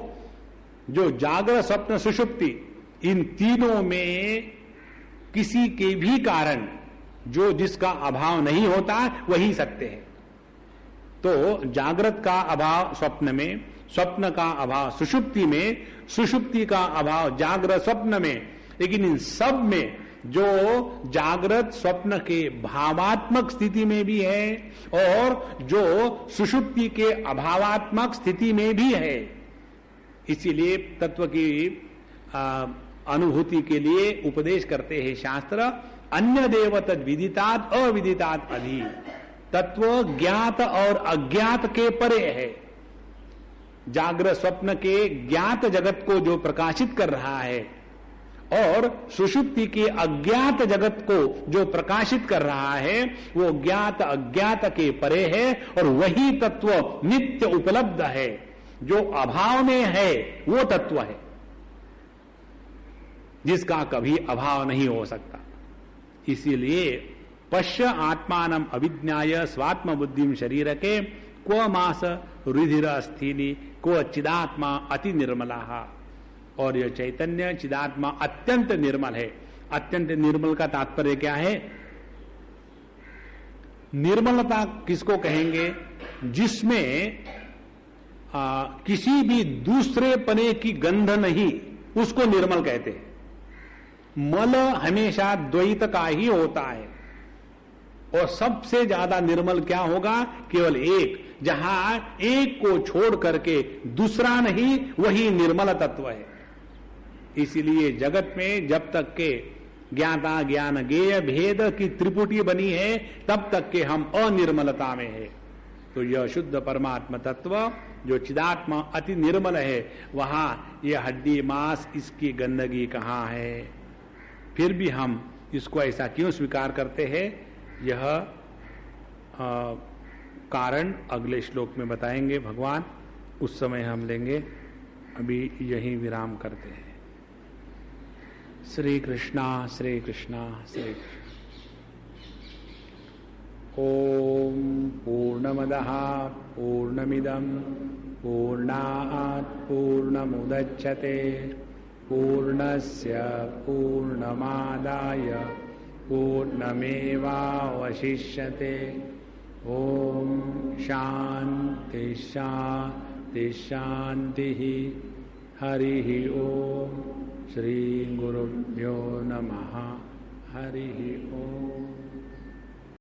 जो जागृत, स्वप्न, सुषुप्ति, इन तीनों में किसी के भी कारण जो जिसका अभाव नहीं होता वही सत्य है। तो जागृत का अभाव स्वप्न में, स्वप्न का अभाव सुषुप्ति में, सुषुप्ति का अभाव जागृत स्वप्न में, लेकिन इन सब में जो जागृत स्वप्न के भावात्मक स्थिति में भी है और जो सुषुप्ति के अभावात्मक स्थिति में भी है। इसीलिए तत्व की अनुभूति के लिए उपदेश करते हैं शास्त्र, अन्य देव तद विदितात् अविदितात् अधि। तत्व ज्ञात और अज्ञात के परे है। जागृत स्वप्न के ज्ञात जगत को जो प्रकाशित कर रहा है और सुषुप्ति के अज्ञात जगत को जो प्रकाशित कर रहा है वो ज्ञात अज्ञात के परे है, और वही तत्व नित्य उपलब्ध है। जो अभाव में है वो तत्व है जिसका कभी अभाव नहीं हो सकता। इसीलिए पश्य आत्मानम अविज्ञाय स्वात्म बुद्धिम शरीर के क्व मास रुधिर अस्थिनी क्व चिदात्मा अति निर्मला। और यह चैतन्य चिदात्मा अत्यंत निर्मल है। अत्यंत निर्मल का तात्पर्य क्या है? निर्मलता किसको कहेंगे? जिसमें किसी भी दूसरे पने की गंध नहीं, उसको निर्मल कहते हैं। मल हमेशा द्वैत का ही होता है, और सबसे ज्यादा निर्मल क्या होगा? केवल एक। जहां एक को छोड़ करके दूसरा नहीं, वही निर्मल तत्व है। इसीलिए जगत में जब तक के ज्ञाता ज्ञान ज्ञेय भेद की त्रिपुटी बनी है तब तक के हम अनिर्मलता में है। तो यह शुद्ध परमात्मा तत्व जो चिदात्मा अति निर्मल है, वहां यह हड्डी मांस इसकी गंदगी कहां है? फिर भी हम इसको ऐसा क्यों स्वीकार करते हैं? यह कारण अगले श्लोक में बताएंगे भगवान, उस समय हम लेंगे। अभी यहीं विराम करते हैं। श्री कृष्णा श्री कृष्णा श्री कृष्ण। ओम पूर्णमदः पूर्णमिदं पूर्णात् पूर्णमुदच्यते पूर्णस्य पूर्णमादाय पूर्णमेवावशिष्यते। ओम शांति शांति शांति। हरि ओम। श्री गुरुभ्यो नमः। हरि ओम।